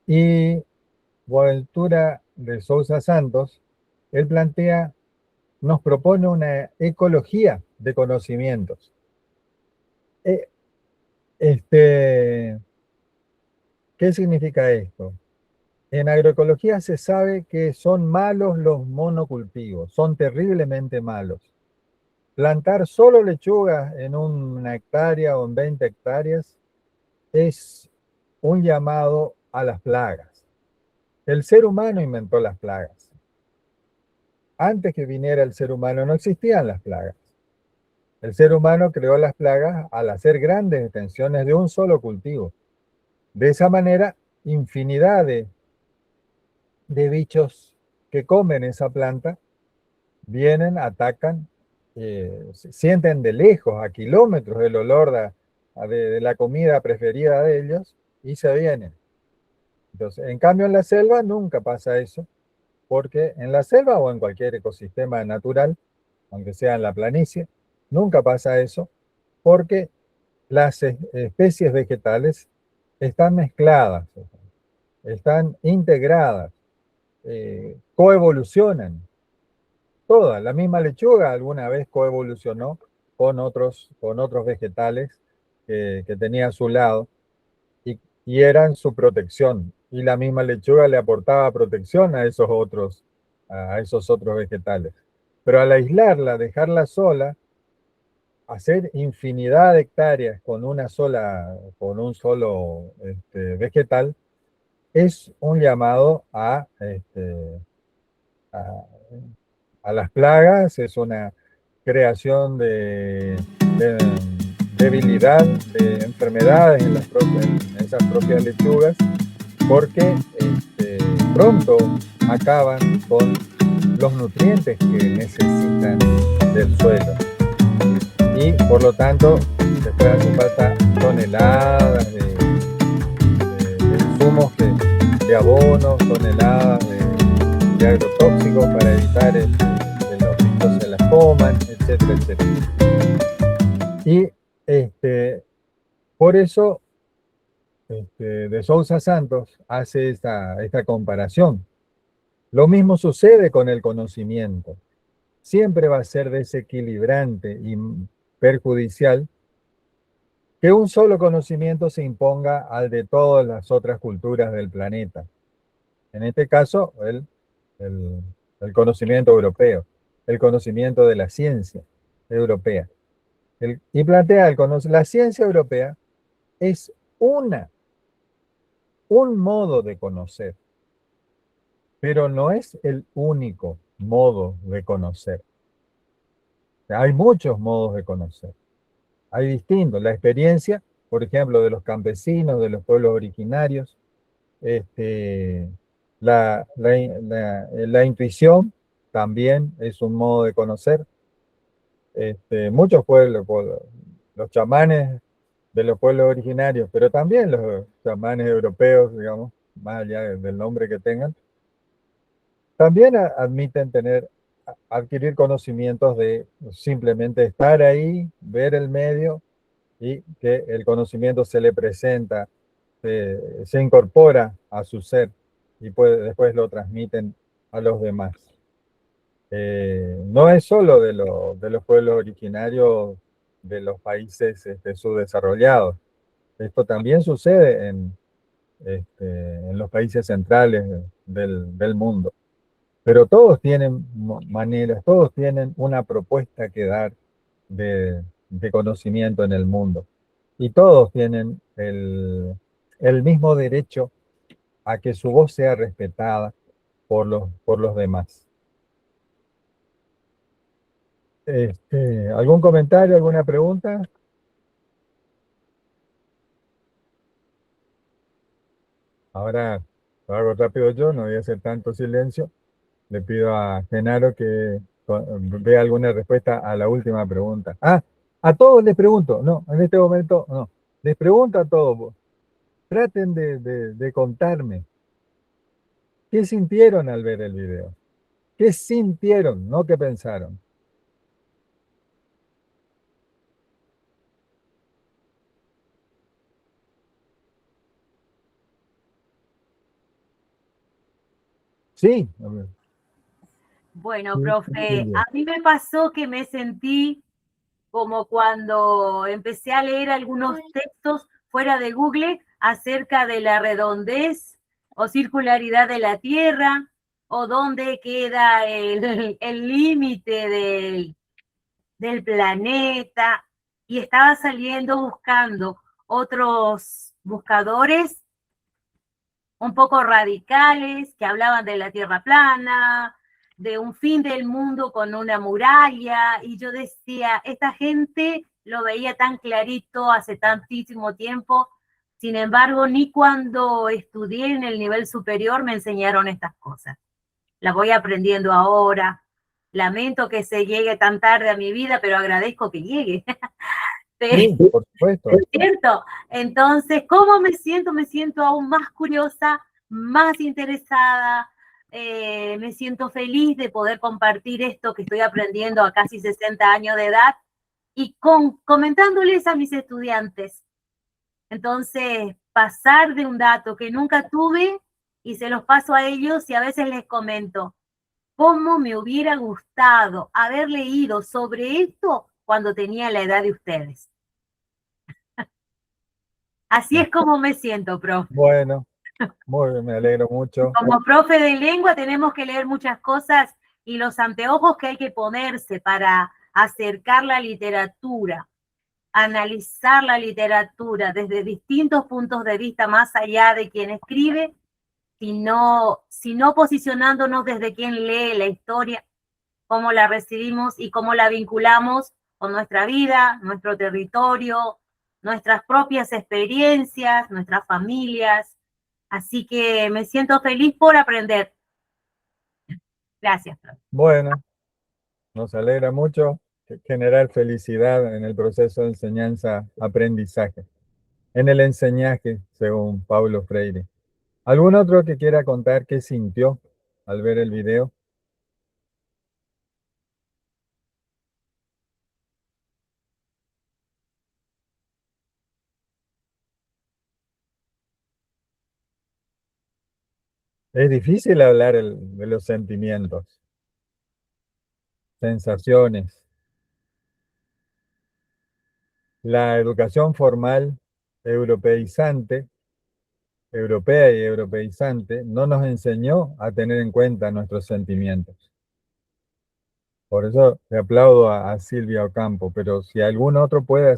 y Boaventura de Sousa Santos, él nos propone una ecología de conocimientos. ¿Qué significa esto? En agroecología se sabe que son malos los monocultivos, son terriblemente malos. Plantar solo lechugas en una hectárea o en 20 hectáreas es un llamado a las plagas. El ser humano inventó las plagas. Antes que viniera el ser humano no existían las plagas. El ser humano creó las plagas al hacer grandes extensiones de un solo cultivo. De esa manera, infinidad de bichos que comen esa planta vienen, atacan, sienten de lejos, a kilómetros, el olor de la comida preferida de ellos y se vienen. Entonces, en cambio en la selva nunca pasa eso, porque en la selva o en cualquier ecosistema natural, aunque sea en la planicie, nunca pasa eso, porque las especies vegetales están mezcladas, están integradas, coevolucionan. Toda, la misma lechuga alguna vez coevolucionó con otros vegetales que tenía a su lado y eran su protección. Y la misma lechuga le aportaba protección a esos otros vegetales. Pero al aislarla, dejarla sola, hacer infinidad de hectáreas con un solo vegetal, es un llamado a, a las plagas, es una creación de debilidad, de enfermedades en esas propias lechugas, porque pronto acaban con los nutrientes que necesitan del suelo. Y por lo tanto, después hace falta toneladas de insumos, de abonos, toneladas de agrotóxicos para evitar que los bichos se las coman, etcétera, etcétera. Y por eso de Sousa Santos hace esta comparación. Lo mismo sucede con el conocimiento. Siempre va a ser desequilibrante y perjudicial que un solo conocimiento se imponga al de todas las otras culturas del planeta. En este caso, el conocimiento europeo, el conocimiento de la ciencia europea. Y plantea la ciencia europea es un modo de conocer, pero no es el único modo de conocer. Hay muchos modos de conocer. Hay distintos. La experiencia, por ejemplo, de los campesinos, de los pueblos originarios, la intuición también es un modo de conocer. Muchos pueblos, los chamanes de los pueblos originarios, pero también los chamanes europeos, digamos, más allá del nombre que tengan, también admiten adquirir conocimientos de simplemente estar ahí, ver el medio y que el conocimiento se le presenta, se incorpora a su ser y después lo transmiten a los demás. No es solo de los pueblos originarios de los países subdesarrollados. Esto también sucede en los países centrales del mundo. Pero todos tienen maneras, todos tienen una propuesta que dar de conocimiento en el mundo. Y todos tienen el mismo derecho a que su voz sea respetada por los demás. ¿Algún comentario, alguna pregunta? Ahora lo hago rápido yo, no voy a hacer tanto silencio. Le pido a Genaro que vea alguna respuesta a la última pregunta. A todos les pregunto, no, en este momento no. Les pregunto a todos, traten de contarme qué sintieron al ver el video. ¿Qué sintieron, no qué pensaron? Sí, a ver. Bueno, profe, a mí me pasó que me sentí como cuando empecé a leer algunos textos fuera de Google acerca de la redondez o circularidad de la Tierra, o dónde queda el límite del planeta, y estaba saliendo buscando otros buscadores un poco radicales que hablaban de la Tierra plana, de un fin del mundo con una muralla, y yo decía, esta gente lo veía tan clarito hace tantísimo tiempo, sin embargo, ni cuando estudié en el nivel superior me enseñaron estas cosas. Las voy aprendiendo ahora. Lamento que se llegue tan tarde a mi vida, pero agradezco que llegue. Sí, por supuesto. ¿Cierto? Entonces, ¿cómo me siento? Me siento aún más curiosa, más interesada, me siento feliz de poder compartir esto que estoy aprendiendo a casi 60 años de edad y comentándoles a mis estudiantes. Entonces, pasar de un dato que nunca tuve y se los paso a ellos, y a veces les comento cómo me hubiera gustado haber leído sobre esto cuando tenía la edad de ustedes. Así es como me siento, profe. Bueno, muy bien, me alegro mucho. Como profe de lengua tenemos que leer muchas cosas, y los anteojos que hay que ponerse para acercar la literatura, analizar la literatura desde distintos puntos de vista más allá de quien escribe, sino posicionándonos desde quien lee la historia, cómo la recibimos y cómo la vinculamos con nuestra vida, nuestro territorio, nuestras propias experiencias, nuestras familias. Así que me siento feliz por aprender. Gracias. Bueno, nos alegra mucho generar felicidad en el proceso de enseñanza-aprendizaje, en el enseñaje, según Paulo Freire. ¿Algún otro que quiera contar qué sintió al ver el video? Es difícil hablar de los sentimientos, sensaciones. La educación formal europeizante, europea y europeizante, no nos enseñó a tener en cuenta nuestros sentimientos. Por eso le aplaudo a Silvia Ocampo, pero si algún otro puede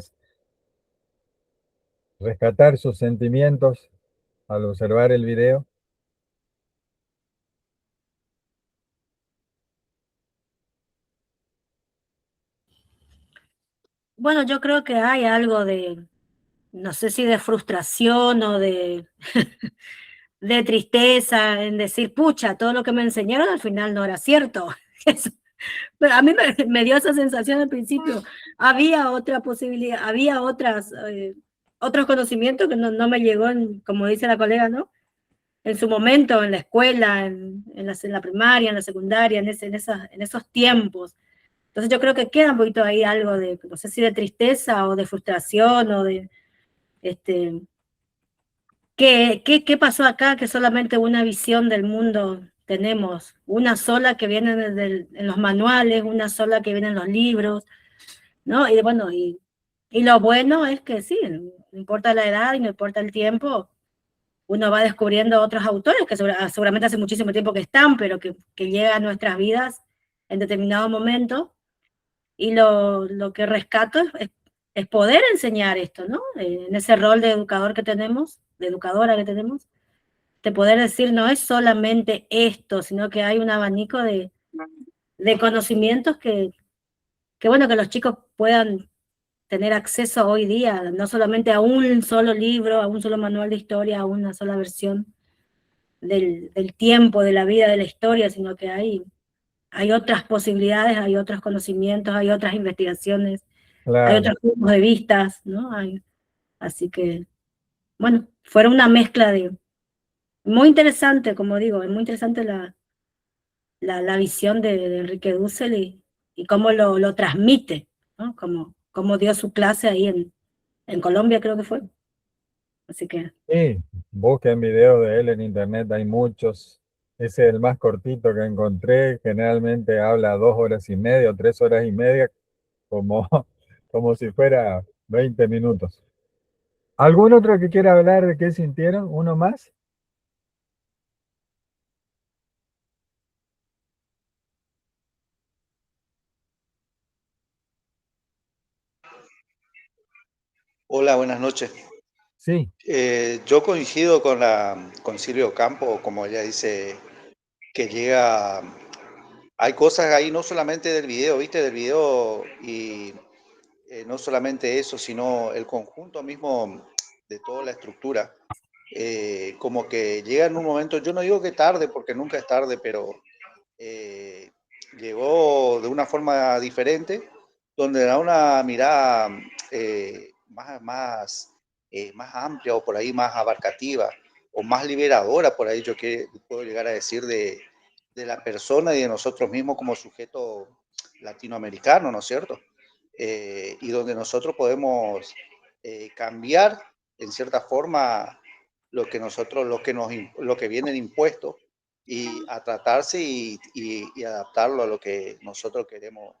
rescatar sus sentimientos al observar el video. Bueno, yo creo que hay algo de, no sé si de frustración o de, de tristeza en decir, pucha, todo lo que me enseñaron al final no era cierto. Pero a mí me dio esa sensación al principio. Había otra posibilidad, había otros conocimientos que no me llegó, como dice la colega, ¿no? En su momento, en la escuela, en la primaria, en la secundaria, en esos tiempos. Entonces yo creo que queda un poquito ahí algo de, no sé si de tristeza o de frustración o de, ¿qué pasó acá? Que solamente una visión del mundo tenemos, una sola que viene en los manuales, una sola que viene en los libros, ¿no? Y bueno, y lo bueno es que sí, no importa la edad y no importa el tiempo, uno va descubriendo otros autores que seguramente hace muchísimo tiempo que están, pero que llegan a nuestras vidas en determinado momento. Y lo que rescato es poder enseñar esto, ¿no? En ese rol de educador que tenemos, de educadora que tenemos, de poder decir, no es solamente esto, sino que hay un abanico de conocimientos bueno, que los chicos puedan tener acceso hoy día, no solamente a un solo libro, a un solo manual de historia, a una sola versión del tiempo, de la vida, de la historia, sino que hay otras posibilidades, hay otros conocimientos, hay otras investigaciones, hay Claro. otros puntos de vista, ¿no? Así que, bueno, fueron una mezcla de, muy interesante, como digo, es muy interesante la visión de Enrique Dussel y cómo lo transmite, ¿no? Cómo dio su clase ahí en Colombia, creo que fue. Así que... Sí, busquen videos de él en internet, hay muchos. Ese es el más cortito que encontré. Generalmente habla 2 horas y media o 3 horas y media, como como si fuera 20 minutos. ¿Algún otro que quiera hablar de qué sintieron? ¿Uno más? Hola, buenas noches. Sí, Yo coincido con Silvio Campo, como ella dice, que llega, hay cosas ahí no solamente del video, ¿viste? Del video y no solamente eso, sino el conjunto mismo de toda la estructura. Como que llega en un momento, yo no digo que tarde, porque nunca es tarde, pero eh, llegó de una forma diferente, donde da una mirada más amplia o por ahí más abarcativa o más liberadora, por ahí yo que puedo llegar a decir de la persona y de nosotros mismos como sujeto latinoamericano, ¿no es cierto? Y donde nosotros podemos cambiar en cierta forma lo que viene impuesto y a tratarse y adaptarlo a lo que nosotros queremos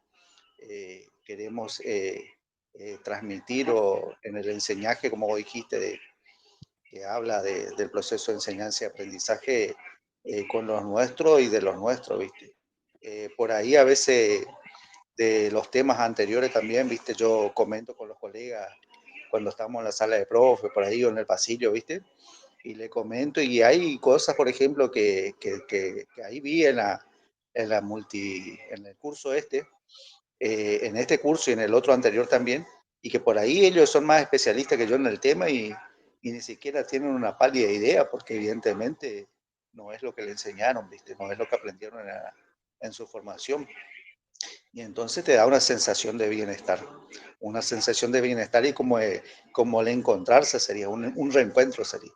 transmitir o en el enseñaje, como vos dijiste, que habla del proceso de enseñanza y aprendizaje con los nuestros y de los nuestros, ¿viste? Por ahí a veces de los temas anteriores también, ¿viste? Yo comento con los colegas cuando estamos en la sala de profe, por ahí o en el pasillo, ¿viste? Y le comento, y hay cosas, por ejemplo, que ahí vi en el curso en este curso y en el otro anterior también, y que por ahí ellos son más especialistas que yo en el tema y ni siquiera tienen una pálida idea, porque evidentemente no es lo que le enseñaron, ¿viste? No es lo que aprendieron en su formación. Y entonces te da una sensación de bienestar y como el encontrarse sería, un reencuentro sería.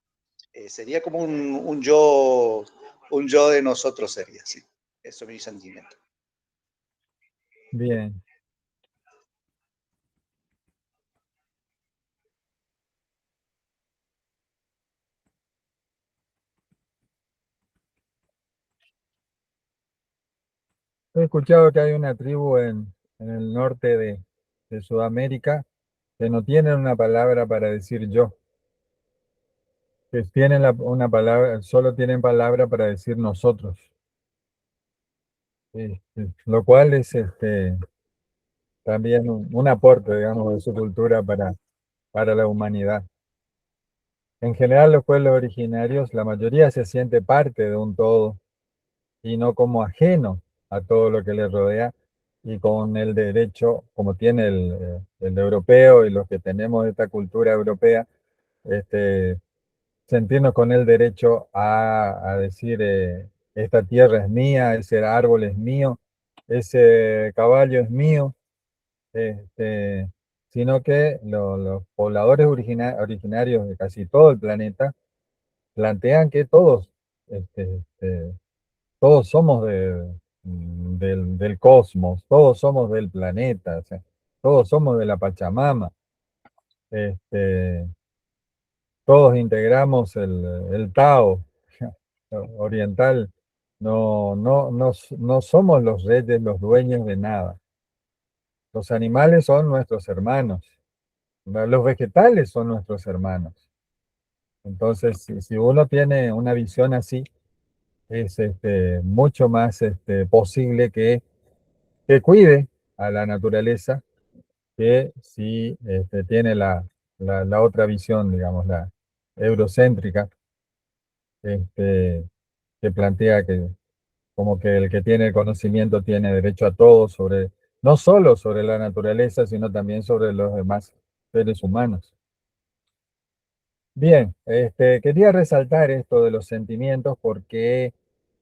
Sería como un yo de nosotros sería, sí. Eso es mi sentimiento. bien. He escuchado que hay una tribu en el norte de Sudamérica que no tienen una palabra para decir yo, que tienen una palabra, solo tienen palabra para decir nosotros. Lo cual es también un aporte, digamos, de su cultura para la humanidad. En general, los pueblos originarios, la mayoría se siente parte de un todo y no como ajeno a todo lo que les rodea y con el derecho, como tiene el europeo y los que tenemos esta cultura europea, este, sentirnos con el derecho a decir, esta tierra es mía, ese árbol es mío, ese caballo es mío, este, sino que los pobladores originarios de casi todo el planeta plantean que todos somos del cosmos, todos somos del planeta, o sea, todos somos de la Pachamama, este, todos integramos el Tao oriental, no somos los reyes, los dueños de nada. Los animales son nuestros hermanos, los vegetales son nuestros hermanos. Entonces, si uno tiene una visión así, es mucho más posible que cuide a la naturaleza que si tiene la otra visión, digamos, la eurocéntrica, este, que plantea que como que el que tiene el conocimiento tiene derecho a todo sobre, no solo sobre la naturaleza, sino también sobre los demás seres humanos. Bien, quería resaltar esto de los sentimientos porque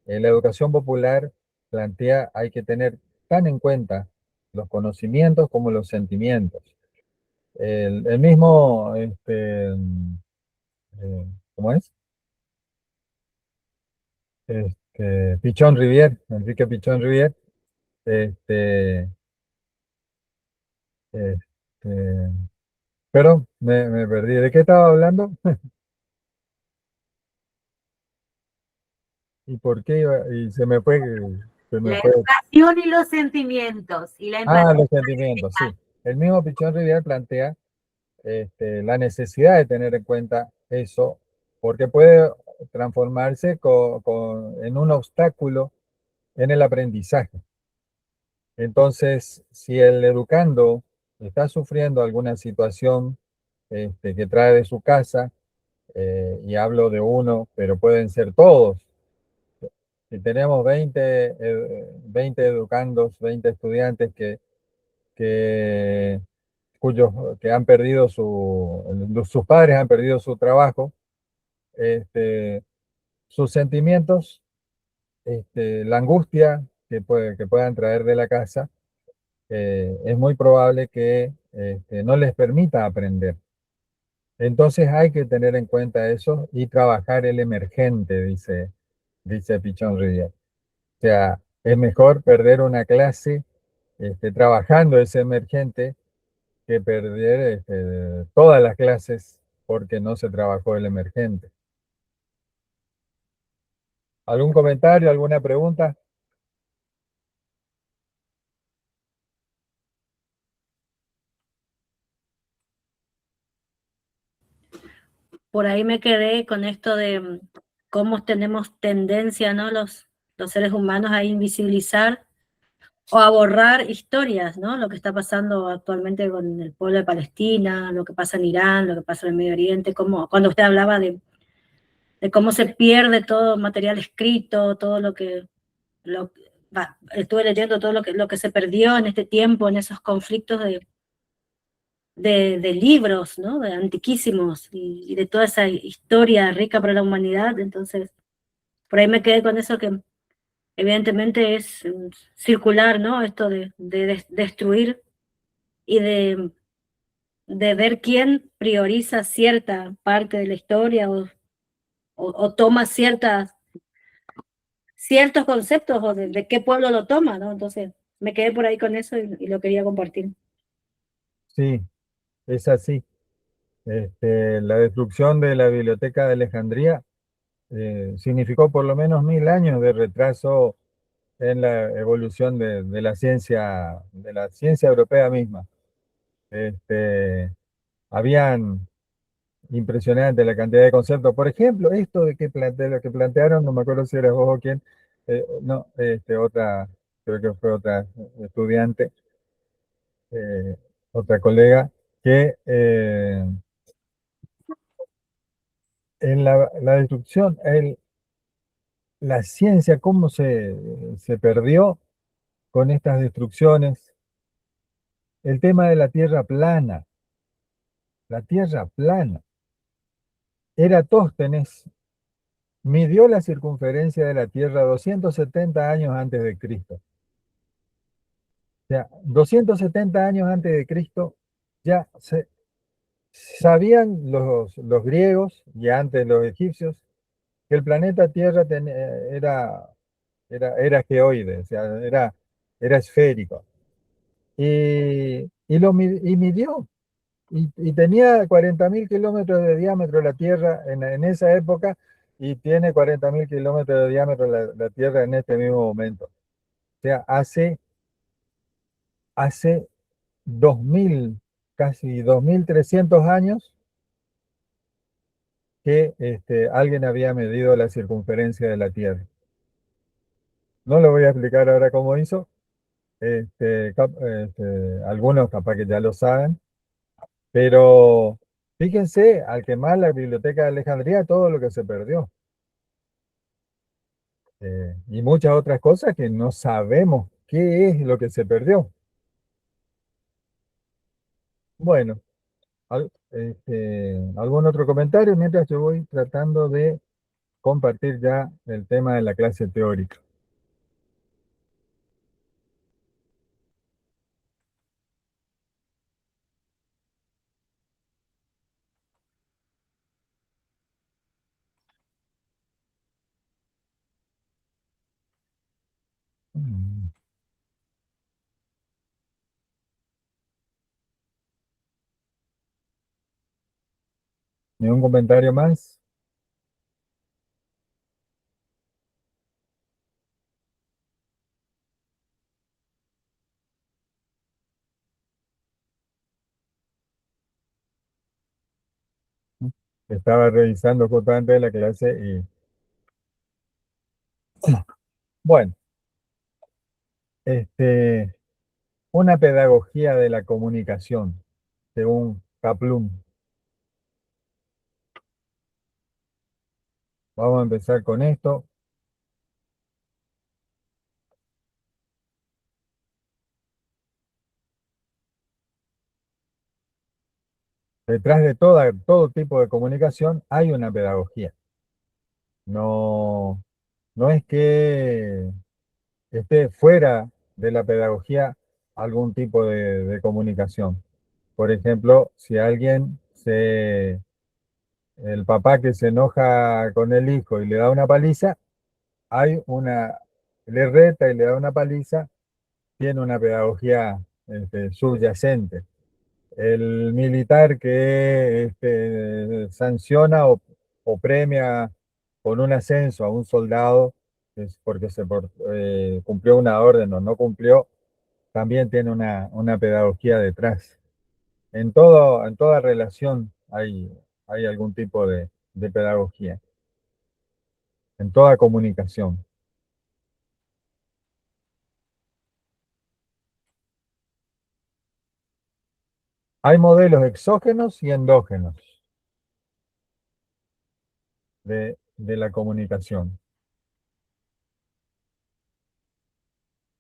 en la educación popular plantea hay que tener tan en cuenta los conocimientos como los sentimientos. El mismo, ¿cómo es? Pichón Rivière, Enrique Pichón Rivière, este, este, pero me perdí. ¿De qué estaba hablando? ¿Y por qué iba? Y se me La fue. educación y los sentimientos y la Ah, empatía. los sentimientos, sí. el mismo Pichón Rivière plantea la necesidad de tener en cuenta eso, porque puede transformarse en un obstáculo en el aprendizaje. Entonces, si el educando está sufriendo alguna situación que trae de su casa, y hablo de uno, pero pueden ser todos. Si tenemos 20 educandos, 20 estudiantes que, que han perdido sus padres han perdido su trabajo, sus sentimientos, la angustia que puedan traer de la casa, es muy probable que no les permita aprender. Entonces hay que tener en cuenta eso y trabajar el emergente, dice Pichon Rivière. O sea, es mejor perder una clase trabajando ese emergente que perder todas las clases porque no se trabajó el emergente. ¿Algún comentario, alguna pregunta? Por ahí me quedé con esto de cómo tenemos tendencia, ¿no? Los seres humanos a invisibilizar o a borrar historias, ¿no? Lo que está pasando actualmente con el pueblo de Palestina, lo que pasa en Irán, lo que pasa en el Medio Oriente, cuando usted hablaba de cómo se pierde todo material escrito, todo estuve leyendo todo lo que se perdió en este tiempo, en esos conflictos de libros, ¿no? De antiquísimos y de toda esa historia rica para la humanidad. Entonces, por ahí me quedé con eso que evidentemente es circular, ¿no? Esto de destruir y de ver quién prioriza cierta parte de la historia o toma ciertos conceptos o de qué pueblo lo toma, ¿no? Entonces, me quedé por ahí con eso y lo quería compartir. Sí, es así. La destrucción de la Biblioteca de Alejandría significó por lo menos 1000 años de retraso en la evolución de la ciencia europea misma. Habían impresionante la cantidad de conceptos. Por ejemplo, esto lo que plantearon, no me acuerdo si eras vos o quién, no, creo que fue otra estudiante, eh, otra colega, que en la destrucción, la ciencia, cómo se perdió con estas destrucciones. El tema de la tierra plana. Eratóstenes midió la circunferencia de la Tierra 270 años antes de Cristo. O sea, 270 años antes de Cristo ya sabían los griegos y antes los egipcios que el planeta Tierra era geoide, o sea, era esférico. Y midió. Y tenía 40.000 kilómetros de diámetro la Tierra en esa época y tiene 40.000 kilómetros de diámetro la Tierra en este mismo momento. O sea, hace 2000, casi 2300 años que alguien había medido la circunferencia de la Tierra. No lo voy a explicar ahora cómo hizo. Algunos capaz que ya lo saben, pero fíjense, al quemar la Biblioteca de Alejandría, todo lo que se perdió. Y muchas otras cosas que no sabemos qué es lo que se perdió. Bueno, ¿algún otro comentario mientras yo voy tratando de compartir ya el tema de la clase teórica? Mm, ¿Ni un comentario más? Estaba revisando justamente la clase y bueno, una pedagogía de la comunicación, según Kaplun. Vamos a empezar con esto. Detrás de todo tipo de comunicación hay una pedagogía. No, no es que esté fuera de la pedagogía algún tipo de comunicación. Por ejemplo, si el papá que se enoja con el hijo y le da una paliza, le reta y le da una paliza, tiene una pedagogía subyacente. El militar que sanciona o premia con un ascenso a un soldado es porque cumplió una orden o no cumplió, también tiene una pedagogía detrás. En toda relación hay algún tipo de pedagogía, en toda comunicación. Hay modelos exógenos y endógenos de la comunicación.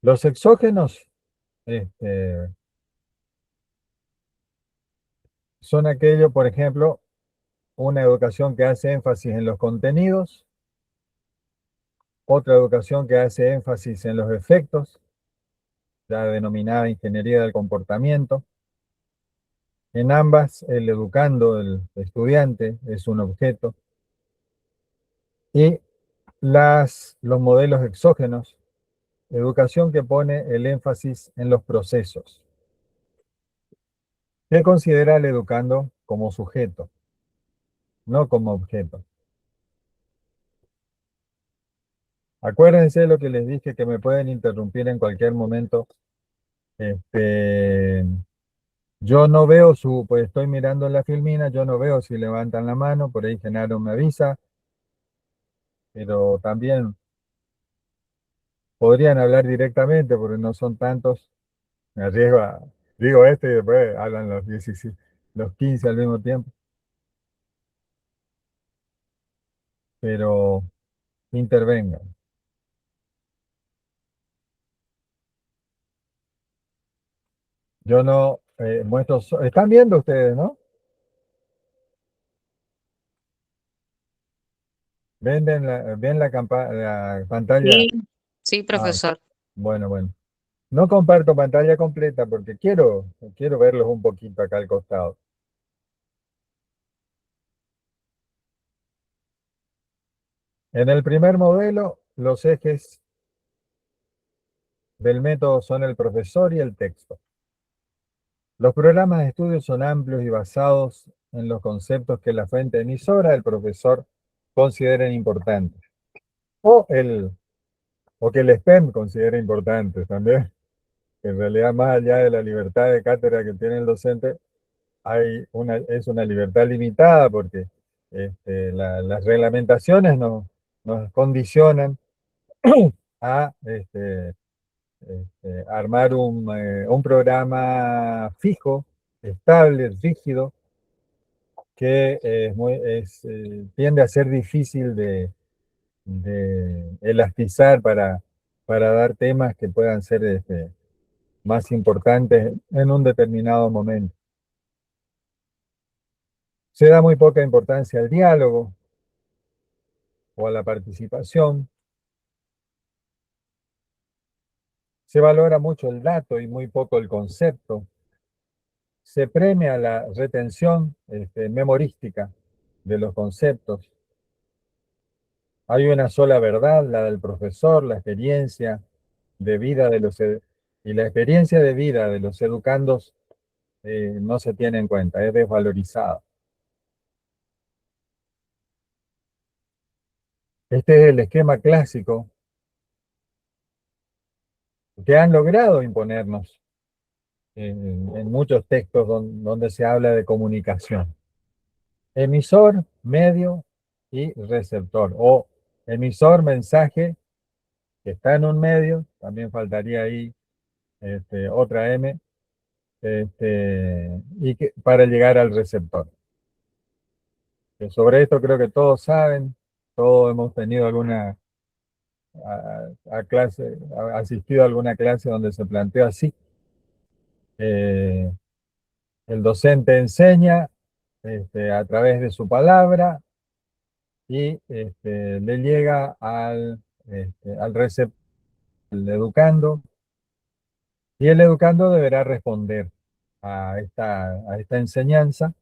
Los exógenos son aquellos, por ejemplo, una educación que hace énfasis en los contenidos, otra educación que hace énfasis en los efectos, la denominada ingeniería del comportamiento. En ambas, el educando, el estudiante, es un objeto. Y los modelos exógenos, educación que pone el énfasis en los procesos. ¿Qué considera el educando como sujeto, no como objeto? Acuérdense lo que les dije, que me pueden interrumpir en cualquier momento. Yo no veo pues estoy mirando la filmina, yo no veo si levantan la mano, por ahí Genaro me avisa, pero también podrían hablar directamente porque no son tantos. Me arriesgo digo y después hablan los 17, los 15 al mismo tiempo, pero intervengan. Yo no muestro, están viendo ustedes, ¿no? Ven la pantalla. Sí, sí, Ah, profesor. bueno, bueno. No comparto pantalla completa porque quiero verlos un poquito acá al costado. En el primer modelo, los ejes del método son el profesor y el texto. Los programas de estudio son amplios y basados en los conceptos que la fuente emisora, el profesor, consideren importantes. O que el STEM considere importantes también. En realidad, más allá de la libertad de cátedra que tiene el docente, es una libertad limitada porque las reglamentaciones nos condicionan a armar un programa fijo, estable, rígido, que tiende a ser difícil de elastizar para dar temas que puedan ser más importantes en un determinado momento. Se da muy poca importancia al diálogo o a la participación. Se valora mucho el dato y muy poco el concepto. Se premia la retención memorística de los conceptos. Hay una sola verdad, la del profesor, la experiencia de vida y la experiencia de vida de los educandos no se tiene en cuenta, es desvalorizada. Este es el esquema clásico que han logrado imponernos en muchos textos donde se habla de comunicación. emisor, medio y receptor. O emisor, mensaje, que está en un medio, también faltaría ahí otra M, y para llegar al receptor. Sobre esto creo que todos saben, todos hemos tenido alguna clase, asistido a alguna clase donde se planteó así. El docente enseña a través de su palabra y le llega al receptor, el educando, y el educando deberá responder a esta enseñanza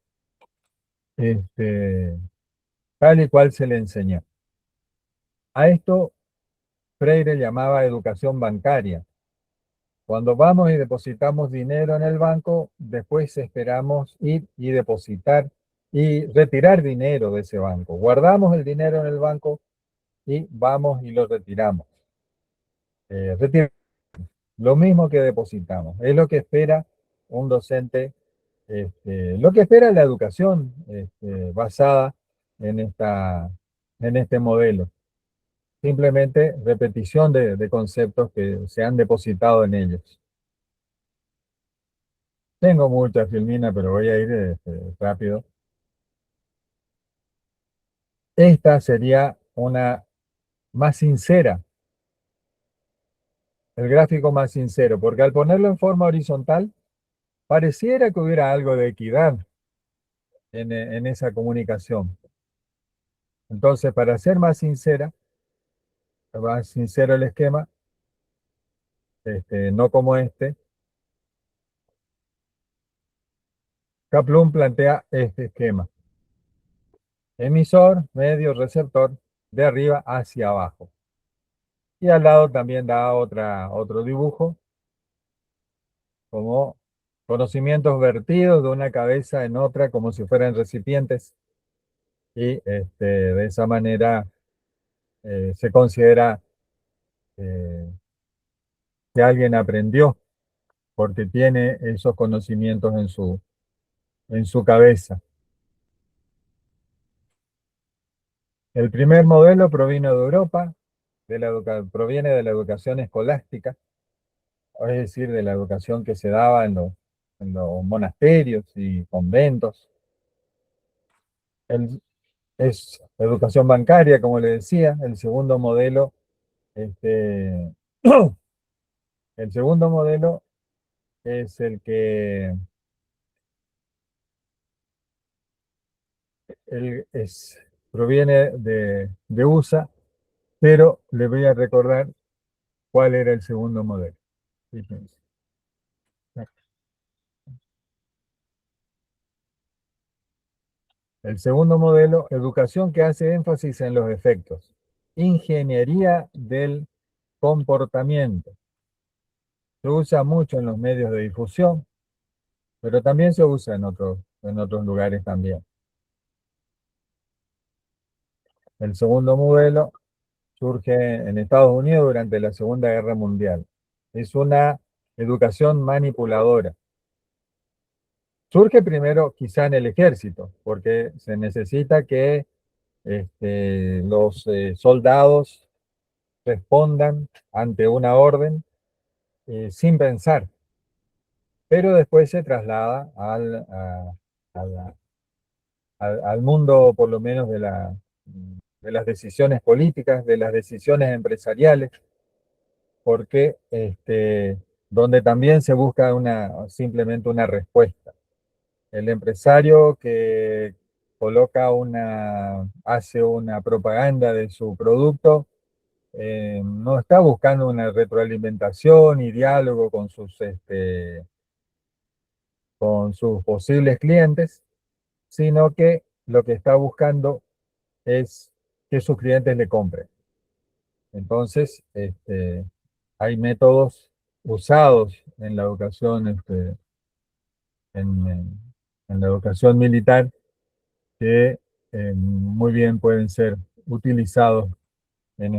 tal y cual se le enseñó. A esto Freire llamaba educación bancaria. Cuando vamos y depositamos dinero en el banco, después esperamos ir y depositar y retirar dinero de ese banco. Guardamos el dinero en el banco y vamos y lo retiramos. Lo mismo que depositamos. Es lo que espera un docente, lo que espera la educación basada en este modelo. Simplemente repetición de conceptos que se han depositado en ellos. Tengo mucha filmina, pero voy a ir rápido. Esta sería una más sincera, el gráfico más sincero, porque al ponerlo en forma horizontal, pareciera que hubiera algo de equidad en esa comunicación. Entonces, para ser más sincero el esquema, no como Kaplun plantea este esquema. Emisor, medio, receptor, de arriba hacia abajo. Y al lado también da otro dibujo, como conocimientos vertidos de una cabeza en otra, como si fueran recipientes. Y de esa manera se considera que alguien aprendió porque tiene esos conocimientos en su cabeza. El primer modelo provino de Europa, proviene de la educación escolástica, es decir, de la educación que se daba en los monasterios y conventos. Es educación bancaria, como le decía. El segundo modelo, el segundo modelo es el que proviene de USA, pero le voy a recordar cuál era el segundo modelo. Fíjense. El segundo modelo, educación que hace énfasis en los efectos. Ingeniería del comportamiento. Se usa mucho en los medios de difusión, pero también se usa en otros lugares también. El segundo modelo surge en Estados Unidos durante la Segunda Guerra Mundial. Es una educación manipuladora. Surge primero quizá en el ejército, porque se necesita que los soldados respondan ante una orden sin pensar, pero después se traslada al mundo, por lo menos, de las decisiones políticas, de las decisiones empresariales, porque donde también se busca simplemente una respuesta. El empresario que hace una propaganda de su producto, no está buscando una retroalimentación y diálogo con sus posibles clientes, sino que lo que está buscando es que sus clientes le compren. Entonces, hay métodos usados en la educación, en la educación militar, que muy bien pueden ser utilizados en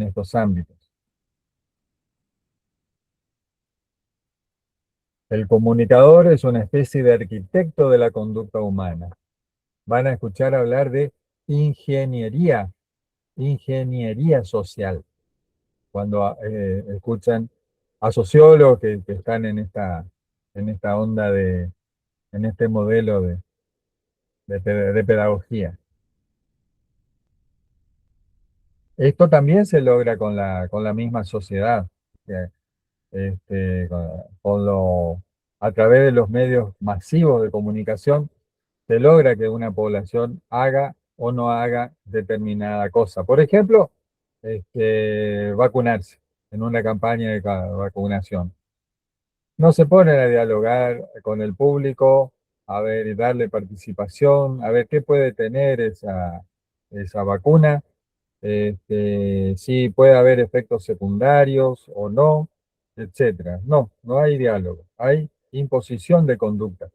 estos ámbitos. El comunicador es una especie de arquitecto de la conducta humana. van a escuchar hablar de ingeniería social, cuando escuchan a sociólogos que están en esta onda en este modelo de pedagogía. Esto también se logra con la misma sociedad, que, a través de los medios masivos de comunicación, se logra que una población haga o no haga determinada cosa. Por ejemplo, vacunarse en una campaña de vacunación. No se ponen a dialogar con el público, a ver, y darle participación, a ver qué puede tener esa vacuna, si puede haber efectos secundarios o no, etcétera. No, no hay diálogo, hay imposición de conducta.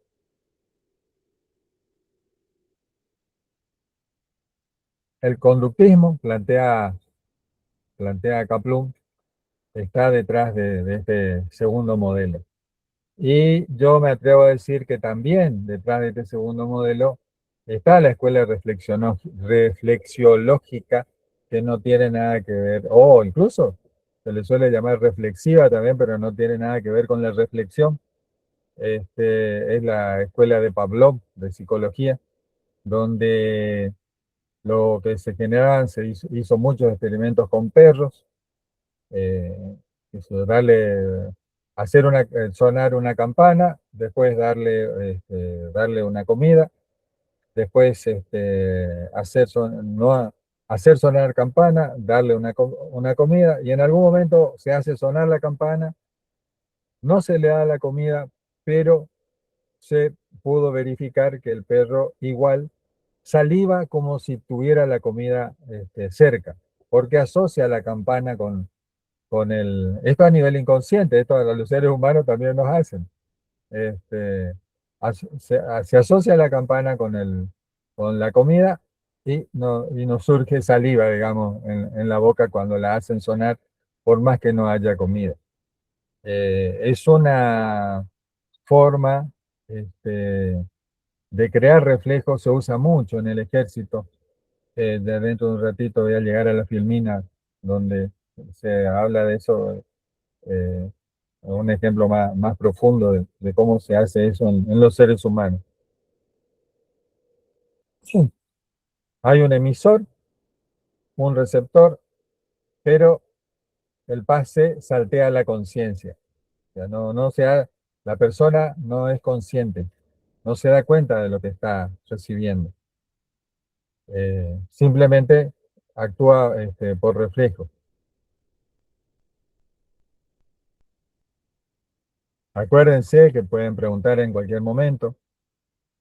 El conductismo, plantea Kaplun, está detrás de este segundo modelo. Y yo me atrevo a decir que también detrás de este segundo modelo está la escuela reflexiológica, que no tiene nada que ver, o incluso se le suele llamar reflexiva también, pero no tiene nada que ver con la reflexión. Es la escuela de Pavlov, de psicología, donde lo que se generaban, hizo muchos experimentos con perros, hacer sonar una campana, después darle una comida, después hacer sonar campana, darle una comida, y en algún momento se hace sonar la campana, no se le da la comida, pero se pudo verificar que el perro igual saliva como si tuviera la comida cerca, porque asocia la campana esto a nivel inconsciente, esto a los seres humanos también nos hacen. Se asocia la campana con la comida y nos surge saliva, digamos, en la boca cuando la hacen sonar, por más que no haya comida. Es una forma de crear reflejos, se usa mucho en el ejército. Dentro de un ratito voy a llegar a la filmina, donde se habla de eso, un ejemplo más profundo de cómo se hace eso en los seres humanos. Sí. Hay un emisor, un receptor, pero el pase saltea la conciencia. O sea, la persona no es consciente, no se da cuenta de lo que está recibiendo. Simplemente actúa por reflejo. Acuérdense que pueden preguntar en cualquier momento.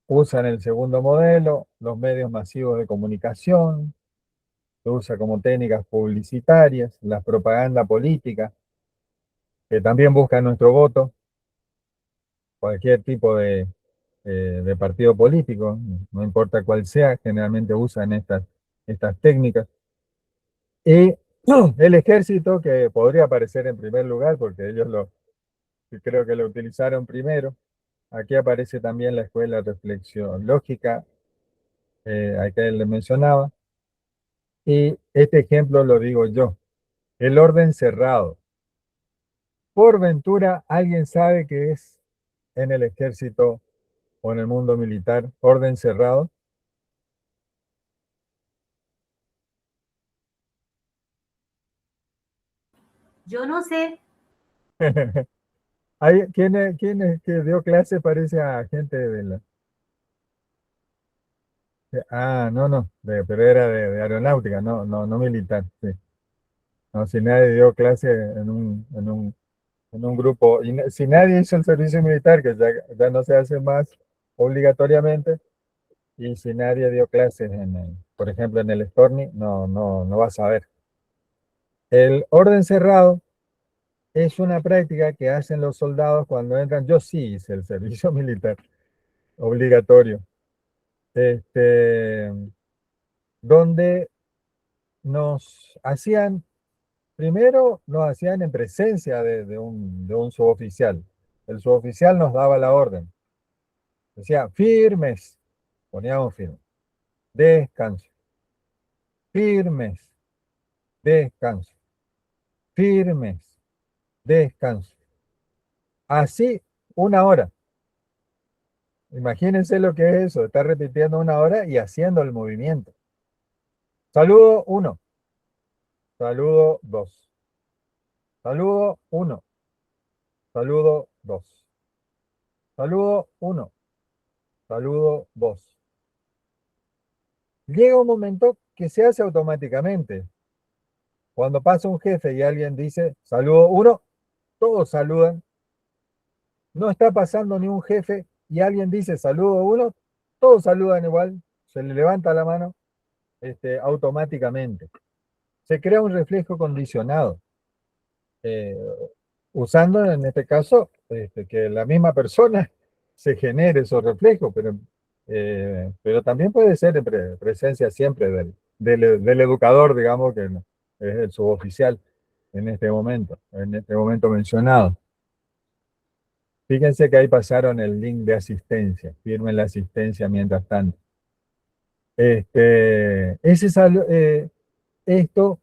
Usan el segundo modelo, los medios masivos de comunicación, se usa como técnicas publicitarias, la propaganda política, que también busca nuestro voto, cualquier tipo de partido político, no importa cuál sea, generalmente usan estas técnicas. Y el ejército, que podría aparecer en primer lugar, porque ellos creo que lo utilizaron primero. Aquí aparece también la escuela reflexiológica, que él le mencionaba. Y este ejemplo lo digo yo, el orden cerrado. Por ventura, ¿alguien sabe qué es en el ejército o en el mundo militar orden cerrado? Yo no sé. ¿Quién es que dio clase? Parece a gente de la... no, pero era de aeronáutica, no militar, sí. No, si nadie dio clase en un grupo, y si nadie hizo el servicio militar, que ya no se hace más obligatoriamente, y si nadie dio clases por ejemplo, en el Storni, no vas a ver. El orden cerrado es una práctica que hacen los soldados cuando entran. Yo sí hice el servicio militar obligatorio, donde primero nos hacían en presencia de un suboficial. El suboficial nos daba la orden. Decía, firmes, poníamos firmes. descanso. Firmes, descanso. Firmes, descanso. Así 1 hora. Imagínense lo que es eso, estar repitiendo 1 hora y haciendo el movimiento. Saludo 1. Saludo 2. Saludo 1. Saludo 2. Saludo 1. Saludo 2. Llega un momento que se hace automáticamente. Cuando pasa un jefe y alguien dice saludo 1, todos saludan. No está pasando ni un jefe y alguien dice saludo 1, todos saludan igual, se le levanta la mano automáticamente. Se crea un reflejo condicionado, usando en este caso que la misma persona se genere esos reflejos, pero también puede ser en presencia siempre del educador, digamos, que es el suboficial en este momento mencionado. Fíjense que ahí pasaron el link de asistencia. Firmen la asistencia mientras tanto. Esto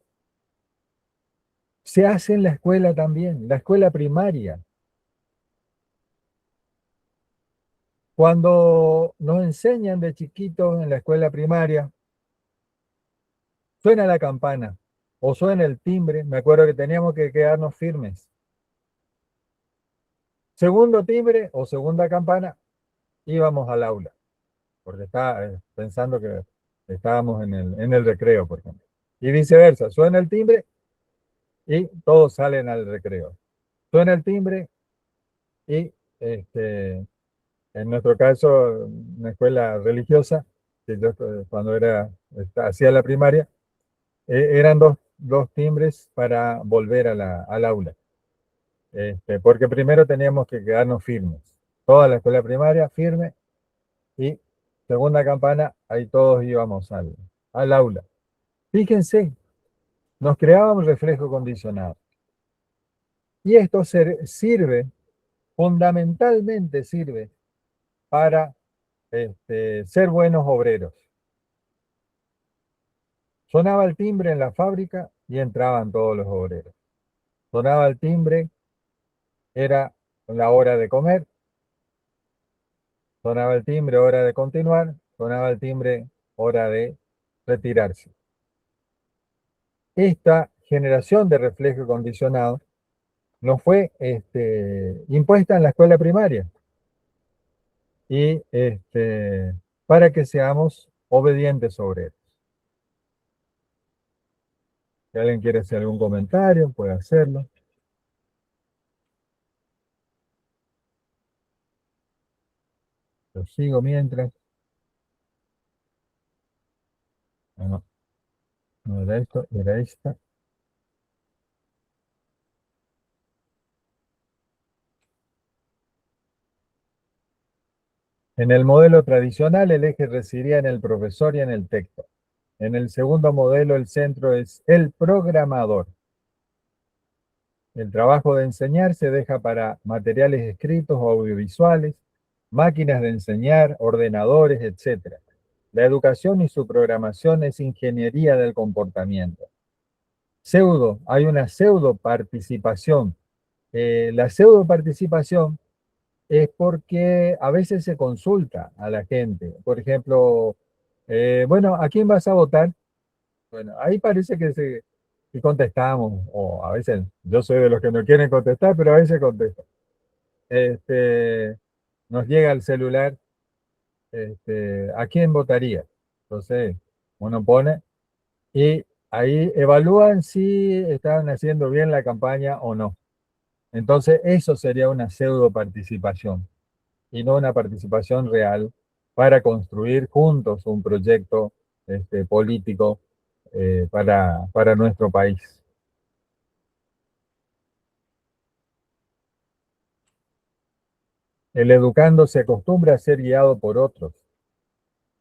se hace en la escuela también, la escuela primaria. Cuando nos enseñan de chiquitos en la escuela primaria, suena la campana o suena el timbre. Me acuerdo que teníamos que quedarnos firmes. Segundo timbre o segunda campana, íbamos al aula, porque estaba pensando que estábamos en el recreo, por ejemplo. Y viceversa, suena el timbre y todos salen al recreo. Suena el timbre y en nuestro caso, una escuela religiosa, que yo cuando hacía la primaria, eran dos timbres para volver al aula. Porque primero teníamos que quedarnos firmes. Toda la escuela primaria firme y segunda campana, ahí todos íbamos al aula. Fíjense, nos creaba un reflejo condicionado. Y esto fundamentalmente sirve para ser buenos obreros. Sonaba el timbre en la fábrica y entraban todos los obreros. Sonaba el timbre, era la hora de comer. Sonaba el timbre, hora de continuar. Sonaba el timbre, hora de retirarse. Esta generación de reflejo condicionado nos fue impuesta en la escuela primaria. Y para que seamos obedientes obreros. Si alguien quiere hacer algún comentario, puede hacerlo. Lo sigo mientras. No, no era esto, era esta. En el modelo tradicional, el eje residía en el profesor y en el texto. En el segundo modelo, el centro es el programador. El trabajo de enseñar se deja para materiales escritos o audiovisuales, máquinas de enseñar, ordenadores, etc. La educación y su programación es ingeniería del comportamiento. Hay una pseudo participación. La pseudo participación es porque a veces se consulta a la gente. Por ejemplo, bueno, ¿a quién vas a votar? Bueno, ahí parece que contestamos, o a veces yo soy de los que no quieren contestar, pero a veces contesto. Nos llega al celular, ¿a quién votaría? Entonces, uno pone y ahí evalúan si estaban haciendo bien la campaña o no. Entonces, eso sería una pseudo participación y no una participación real para construir juntos un proyecto político para nuestro país. El educando se acostumbra a ser guiado por otros.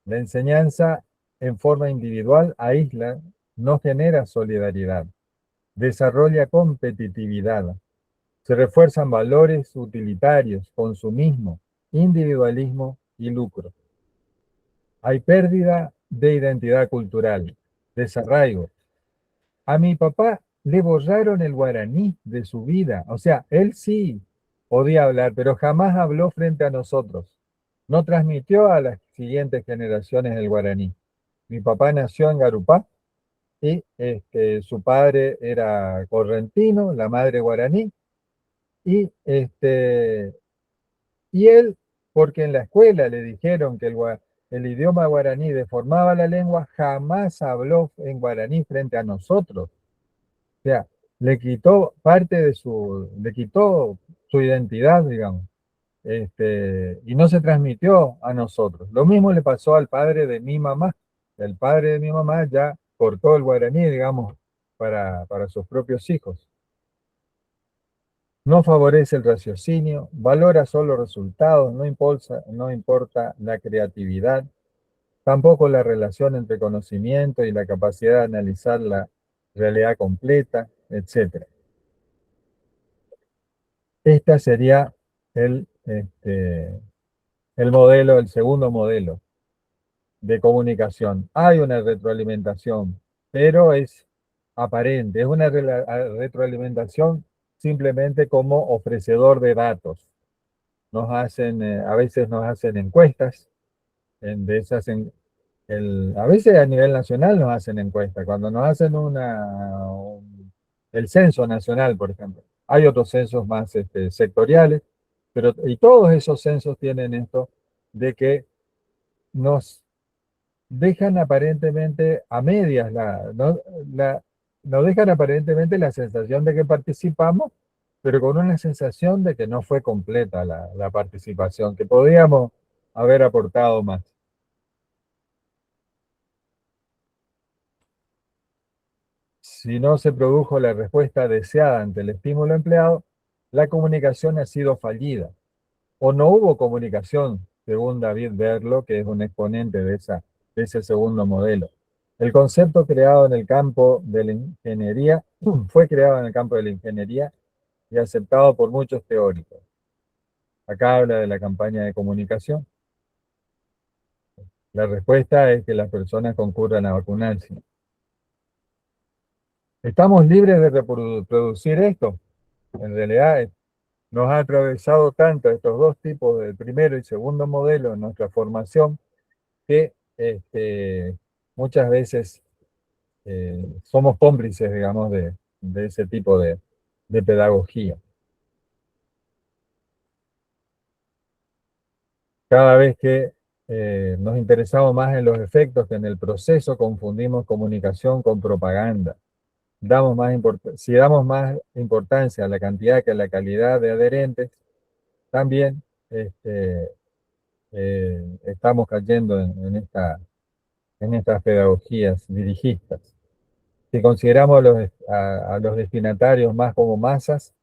La enseñanza en forma individual aísla, no genera solidaridad, desarrolla competitividad, se refuerzan valores utilitarios, consumismo, individualismo y lucro. Hay pérdida de identidad cultural, desarraigo. A mi papá le borraron el guaraní de su vida. O sea, él sí podía hablar, pero jamás habló frente a nosotros. No transmitió a las siguientes generaciones el guaraní. Mi papá nació en Garupá y su padre era correntino, la madre guaraní, y, y él, porque en la escuela le dijeron que el idioma guaraní deformaba la lengua, jamás habló en guaraní frente a nosotros. O sea, le quitó parte de le quitó su identidad, digamos, y no se transmitió a nosotros. Lo mismo le pasó al padre de mi mamá. El padre de mi mamá ya cortó el guaraní, digamos, para sus propios hijos. No favorece el raciocinio, valora solo resultados, no importa la creatividad, tampoco la relación entre conocimiento y la capacidad de analizar la realidad completa, etc. Este sería el modelo, el segundo modelo de comunicación. Hay una retroalimentación, pero es aparente, es una retroalimentación simplemente como ofrecedor de datos. A veces nos hacen encuestas, de esas a veces a nivel nacional nos hacen encuestas, cuando nos hacen el censo nacional, por ejemplo. Hay otros censos más sectoriales, y todos esos censos tienen esto de que nos dejan aparentemente a medias, nos dejan aparentemente la sensación de que participamos, pero con una sensación de que no fue completa la participación, que podíamos haber aportado más. Si no se produjo la respuesta deseada ante el estímulo empleado, la comunicación ha sido fallida. O no hubo comunicación, según David Berlo, que es un exponente de ese segundo modelo. El concepto creado en el campo de la ingeniería fue creado en el campo de la ingeniería y aceptado por muchos teóricos. Acá habla de la campaña de comunicación. La respuesta es que las personas concurran a vacunarse. ¿Estamos libres de reproducir esto? En realidad nos ha atravesado tanto estos dos tipos, del primero y segundo modelo, en nuestra formación, que muchas veces somos cómplices, digamos, de ese tipo de pedagogía. Cada vez que nos interesamos más en los efectos que en el proceso, confundimos comunicación con propaganda. Si damos más importancia a la cantidad que a la calidad de adherentes, también estamos cayendo en estas pedagogías dirigistas. Si consideramos a los destinatarios más como masas,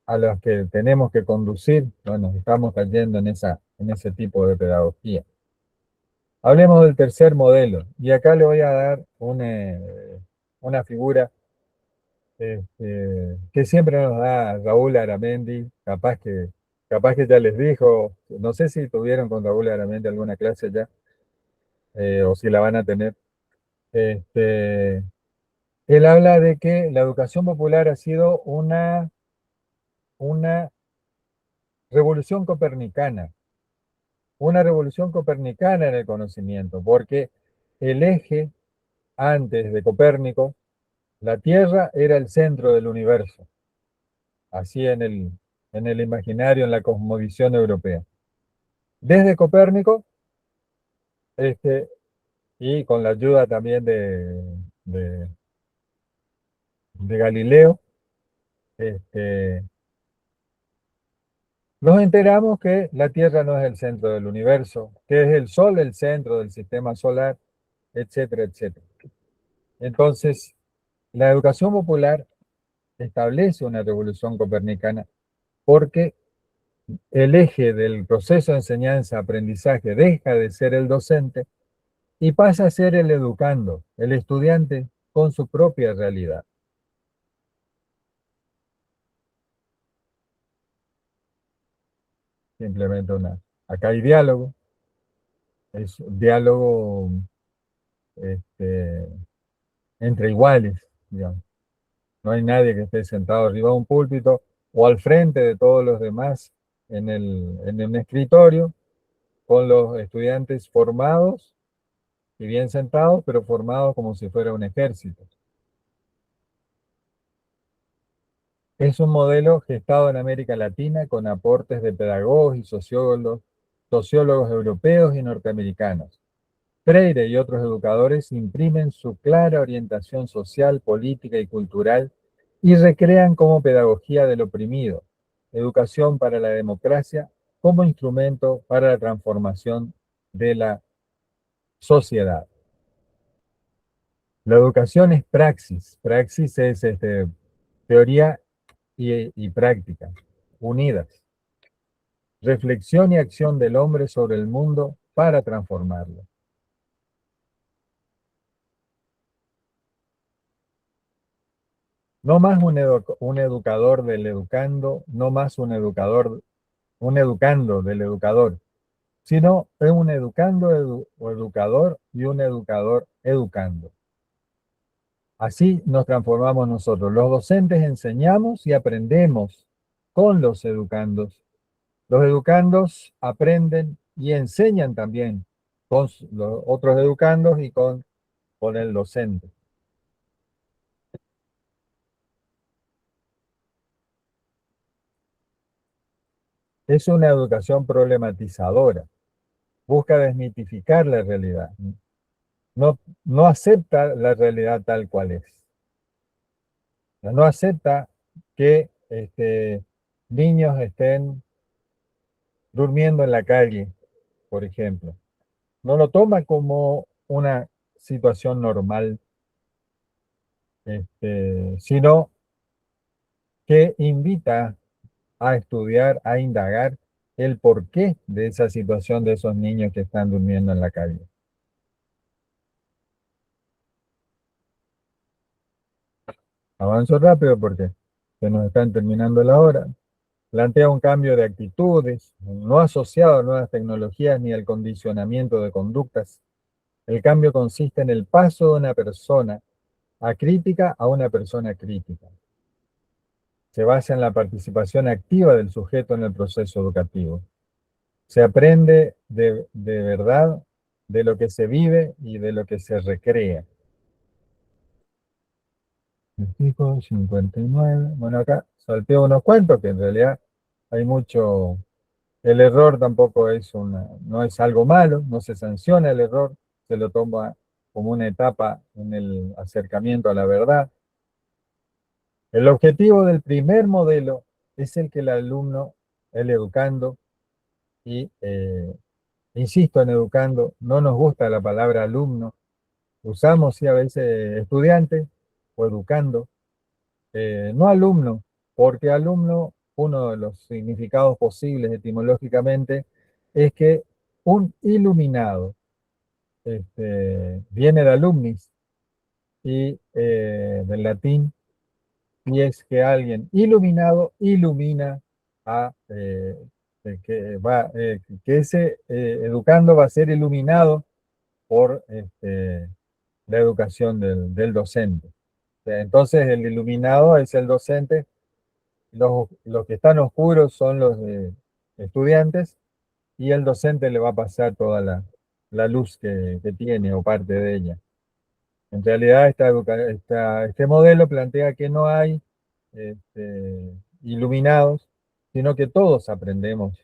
a los que tenemos que conducir, bueno, estamos cayendo en ese tipo de pedagogía. Hablemos del tercer modelo, y acá le voy a dar una figura que siempre nos da Raúl Aramendi, capaz que ya les dijo, no sé si tuvieron con Raúl Aramendi alguna clase ya, o si la van a tener. Él habla de que la educación popular ha sido una revolución copernicana, en el conocimiento, porque el eje antes de Copérnico, la Tierra era el centro del universo, así en el imaginario, en la cosmovisión europea. Desde Copérnico, y con la ayuda también de Galileo, nos enteramos que la Tierra no es el centro del universo, que es el Sol el centro del sistema solar, etcétera, etcétera. Entonces, la educación popular establece una revolución copernicana porque el eje del proceso de enseñanza-aprendizaje deja de ser el docente y pasa a ser el educando, el estudiante con su propia realidad. Simplemente acá hay diálogo, es diálogo entre iguales, digamos. No hay nadie que esté sentado arriba de un púlpito o al frente de todos los demás en un escritorio, con los estudiantes formados y bien sentados, pero formados como si fuera un ejército. Es un modelo gestado en América Latina con aportes de pedagogos y sociólogos europeos y norteamericanos. Freire y otros educadores imprimen su clara orientación social, política y cultural y recrean como pedagogía del oprimido, educación para la democracia como instrumento para la transformación de la sociedad. La educación es praxis. Praxis es teoría y práctica, unidas. Reflexión y acción del hombre sobre el mundo para transformarlo. No más un educador del educando, no más un educando del educador, sino un educando o educador y un educador educando. Así nos transformamos nosotros. Los docentes enseñamos y aprendemos con los educandos. Los educandos aprenden y enseñan también con los otros educandos y con el docente. Es una educación problematizadora. Busca desmitificar la realidad. No acepta la realidad tal cual es. No acepta que niños estén durmiendo en la calle, por ejemplo. No lo toma como una situación normal, sino que invita a estudiar, a indagar el porqué de esa situación de esos niños que están durmiendo en la calle. Avanzo rápido porque se nos están terminando la hora. Plantea un cambio de actitudes, no asociado a nuevas tecnologías ni al condicionamiento de conductas. El cambio consiste en el paso de una persona acrítica a una persona crítica. Se basa en la participación activa del sujeto en el proceso educativo. Se aprende de verdad de lo que se vive y de lo que se recrea. 59. Bueno, acá salteo unos cuantos que en realidad hay mucho. El error tampoco no es algo malo, no se sanciona el error, se lo toma como una etapa en el acercamiento a la verdad. El objetivo del primer modelo es el que el alumno, el educando, y insisto en educando, no nos gusta la palabra alumno, usamos sí a veces estudiante o educando, no alumno, porque alumno, uno de los significados posibles etimológicamente, es que un iluminado viene de alumnis y del latín, y es que alguien iluminado ilumina a que ese educando va a ser iluminado por la educación del docente. Entonces el iluminado es el docente, los que están oscuros son los estudiantes, y el docente le va a pasar toda la luz que tiene o parte de ella. En realidad este modelo plantea que no hay iluminados, sino que todos aprendemos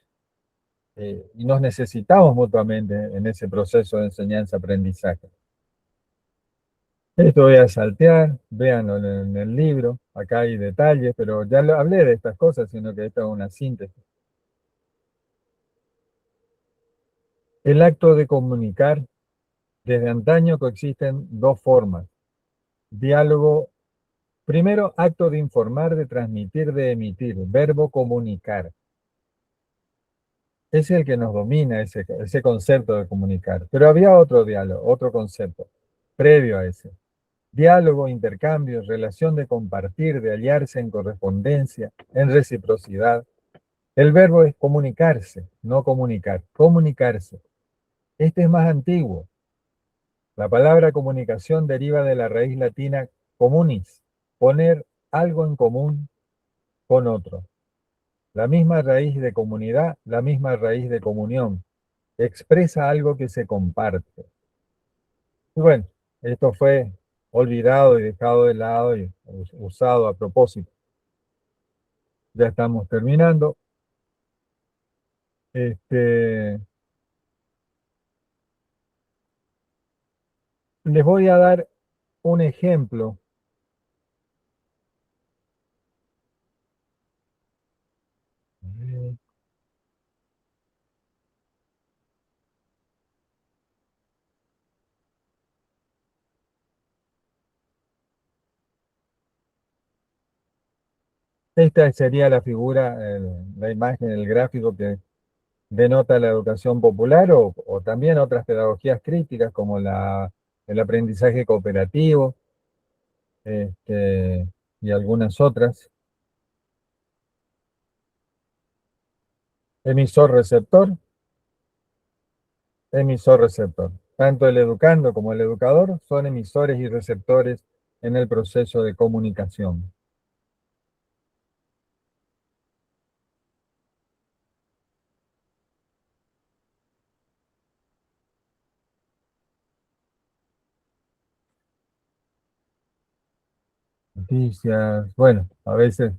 y nos necesitamos mutuamente en ese proceso de enseñanza-aprendizaje. Esto voy a saltear, véanlo en el libro, acá hay detalles, pero ya hablé de estas cosas, sino que esto es una síntesis. El acto de comunicar, desde antaño coexisten dos formas. Diálogo, primero, acto de informar, de transmitir, de emitir, verbo comunicar. Es el que nos domina ese concepto de comunicar. Pero había otro diálogo, otro concepto, previo a ese. Diálogo, intercambio, relación de compartir, de hallarse en correspondencia, en reciprocidad. El verbo es comunicarse, no comunicar, comunicarse. Este es más antiguo. La palabra comunicación deriva de la raíz latina communis, poner algo en común con otro. La misma raíz de comunidad, la misma raíz de comunión. Expresa algo que se comparte. Y bueno, esto fue olvidado y dejado de lado y usado a propósito. Ya estamos terminando. Les voy a dar un ejemplo. Esta sería la figura, la imagen, el gráfico que denota la educación popular o también otras pedagogías críticas como el aprendizaje cooperativo y algunas otras. Emisor-receptor, emisor-receptor. Tanto el educando como el educador son emisores y receptores en el proceso de comunicación. Noticias, bueno, a veces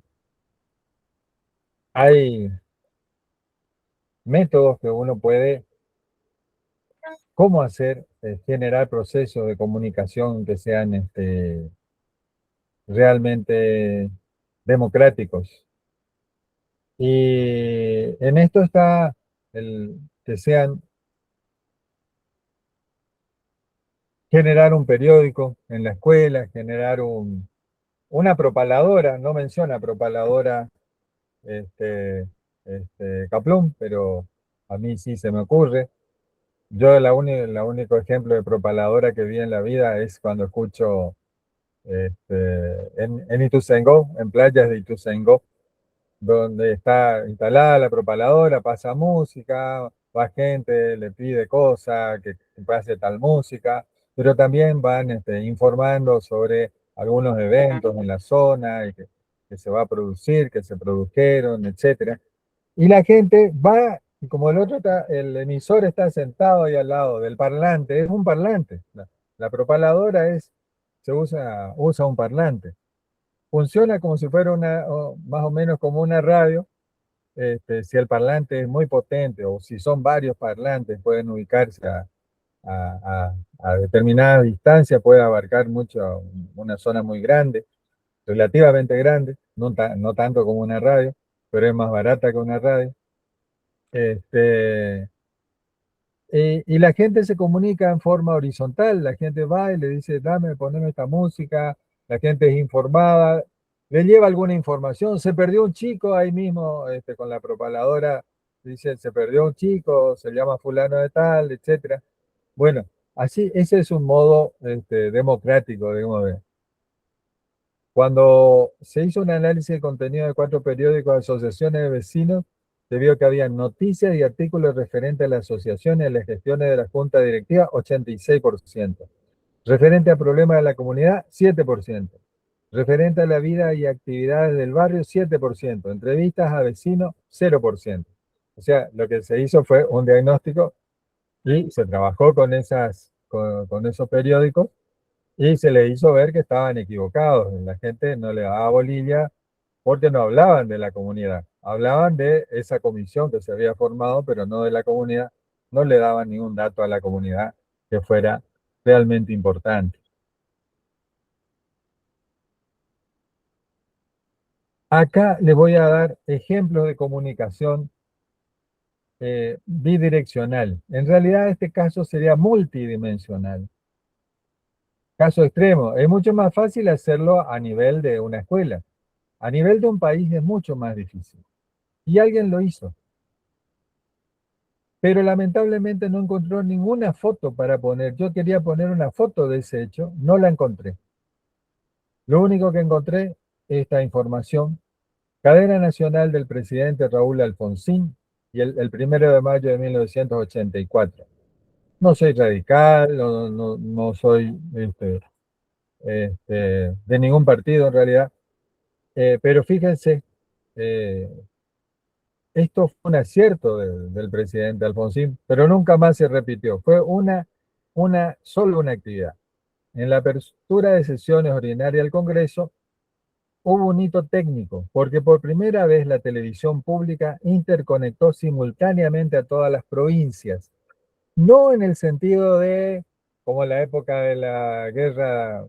hay métodos que uno puede, cómo hacer, generar procesos de comunicación que sean realmente democráticos. Y en esto está el que sean generar un periódico en la escuela, generar una propaladora, no menciona propaladora Kaplum, pero a mí sí se me ocurre. Yo la único ejemplo de propaladora que vi en la vida es cuando escucho en Ituzaingó, en playas de Ituzaingó, donde está instalada la propaladora, pasa música, va gente, le pide cosas, que pase tal música, pero también van informando sobre algunos eventos en la zona y que se va a producir, que se produjeron, etcétera. Y la gente va, y como el otro está, el emisor está sentado ahí al lado del parlante, es un parlante. La propaladora usa un parlante. Funciona como si fuera más o menos como una radio. Si el parlante es muy potente o si son varios parlantes, pueden ubicarse a determinada distancia, puede abarcar mucho, una zona muy grande, relativamente grande, no tanto como una radio, pero es más barata que una radio. Y la gente se comunica en forma horizontal, la gente va y le dice, poneme esta música, la gente es informada, le lleva alguna información, se perdió un chico ahí mismo, con la propaladora, dice, se perdió un chico, se llama fulano de tal, etcétera. Bueno, así, ese es un modo democrático, digamos, cuando se hizo un análisis de contenido de 4 periódicos de asociaciones de vecinos, se vio que había noticias y artículos referentes a las asociaciones y a las gestiones de la junta directiva, 86%. Referente a problemas de la comunidad, 7%. Referente a la vida y actividades del barrio, 7%. Entrevistas a vecinos, 0%. O sea, lo que se hizo fue un diagnóstico y se trabajó con esos periódicos y se le hizo ver que estaban equivocados. La gente no le daba bolilla porque no hablaban de la comunidad. Hablaban de esa comisión que se había formado, pero no de la comunidad. No le daban ningún dato a la comunidad que fuera realmente importante. Acá les voy a dar ejemplos de comunicación bidireccional. En realidad este caso sería multidimensional. Caso extremo, es mucho más fácil hacerlo a nivel de una escuela. A nivel de un país es mucho más difícil. Y alguien lo hizo. Pero lamentablemente no encontró ninguna foto para poner. Yo quería poner una foto de ese hecho, no la encontré. Lo único que encontré es esta información. Cadena nacional del presidente Raúl Alfonsín y el 1 de mayo de 1984. No soy radical, no soy de ningún partido en realidad, pero fíjense, esto fue un acierto del presidente Alfonsín, pero nunca más se repitió. Fue solo una actividad. En la apertura de sesiones ordinarias del Congreso hubo un hito técnico, porque por primera vez la televisión pública interconectó simultáneamente a todas las provincias. No en el sentido de, como en la época de la guerra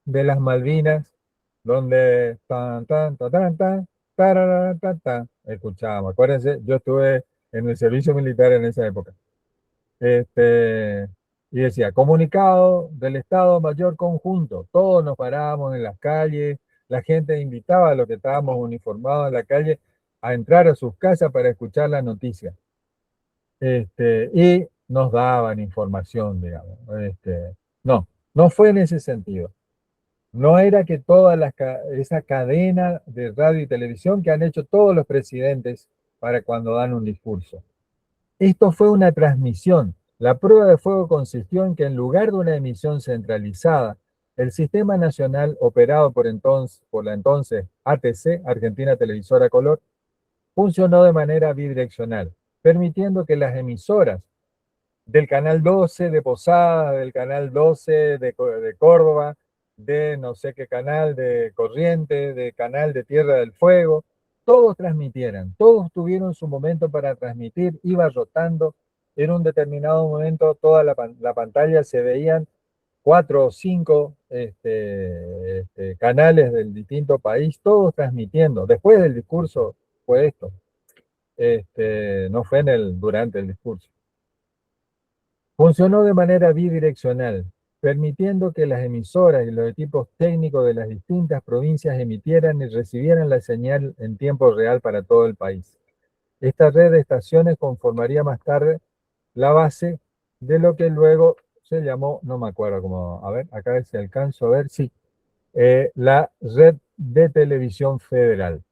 de las Malvinas, donde tan, tan, tan, tan, tan, tararara, tan, tan, escuchábamos. Acuérdense, yo estuve en el servicio militar en esa época. Y decía, comunicado del Estado Mayor Conjunto. Todos nos parábamos en las calles, la gente invitaba a los que estábamos uniformados en la calle a entrar a sus casas para escuchar la noticia. Y nos daban información, digamos. No fue en ese sentido. No era que esa cadena de radio y televisión que han hecho todos los presidentes para cuando dan un discurso. Esto fue una transmisión. La prueba de fuego consistió en que en lugar de una emisión centralizada, el sistema nacional operado por la entonces ATC, Argentina Televisora Color, funcionó de manera bidireccional, permitiendo que las emisoras del canal 12 de Posadas, del canal 12 de Córdoba, de no sé qué canal de Corrientes, de canal de Tierra del Fuego, todos transmitieran, todos tuvieron su momento para transmitir, iba rotando, en un determinado momento toda la pantalla se veían 4 o 5 canales del distinto país, todos transmitiendo. Después del discurso fue esto, no fue durante el discurso. Funcionó de manera bidireccional, permitiendo que las emisoras y los equipos técnicos de las distintas provincias emitieran y recibieran la señal en tiempo real para todo el país. Esta red de estaciones conformaría más tarde la base de lo que luego se llamó, no me acuerdo cómo, a ver, acá si alcanzo a ver, sí, la Red de Televisión Federal.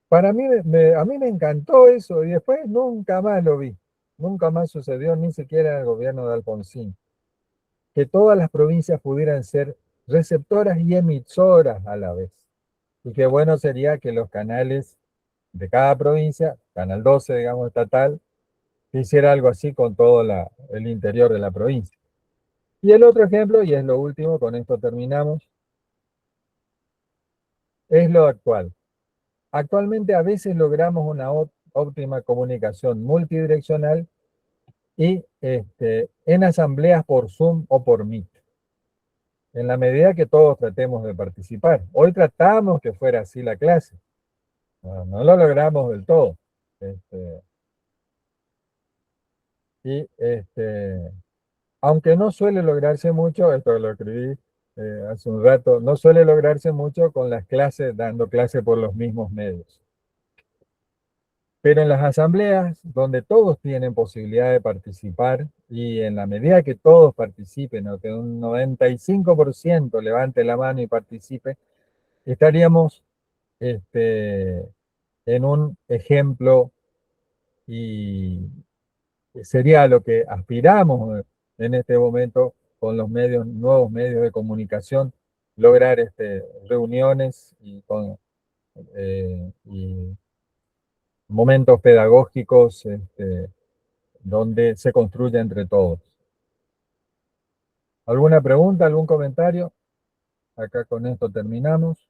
Para mí, a mí me encantó eso y después nunca más lo vi. Nunca más sucedió, ni siquiera en el gobierno de Alfonsín, que todas las provincias pudieran ser receptoras y emisoras a la vez. Y qué bueno sería que los canales de cada provincia, Canal 12, digamos, estatal, hiciera algo así con todo el interior de la provincia. Y el otro ejemplo, y es lo último, con esto terminamos, es lo actual. Actualmente a veces logramos una óptima comunicación multidireccional y en asambleas por Zoom o por Meet, en la medida que todos tratemos de participar. Hoy tratamos que fuera así la clase, no lo logramos del todo. Aunque no suele lograrse mucho, esto lo escribí hace un rato, no suele lograrse mucho con las clases, dando clase por los mismos medios. Pero en las asambleas, donde todos tienen posibilidad de participar, y en la medida que todos participen, o que un 95% levante la mano y participe, estaríamos en un ejemplo y sería lo que aspiramos en este momento con los nuevos medios de comunicación, lograr reuniones y momentos pedagógicos donde se construye entre todos. ¿Alguna pregunta, algún comentario? Acá con esto terminamos.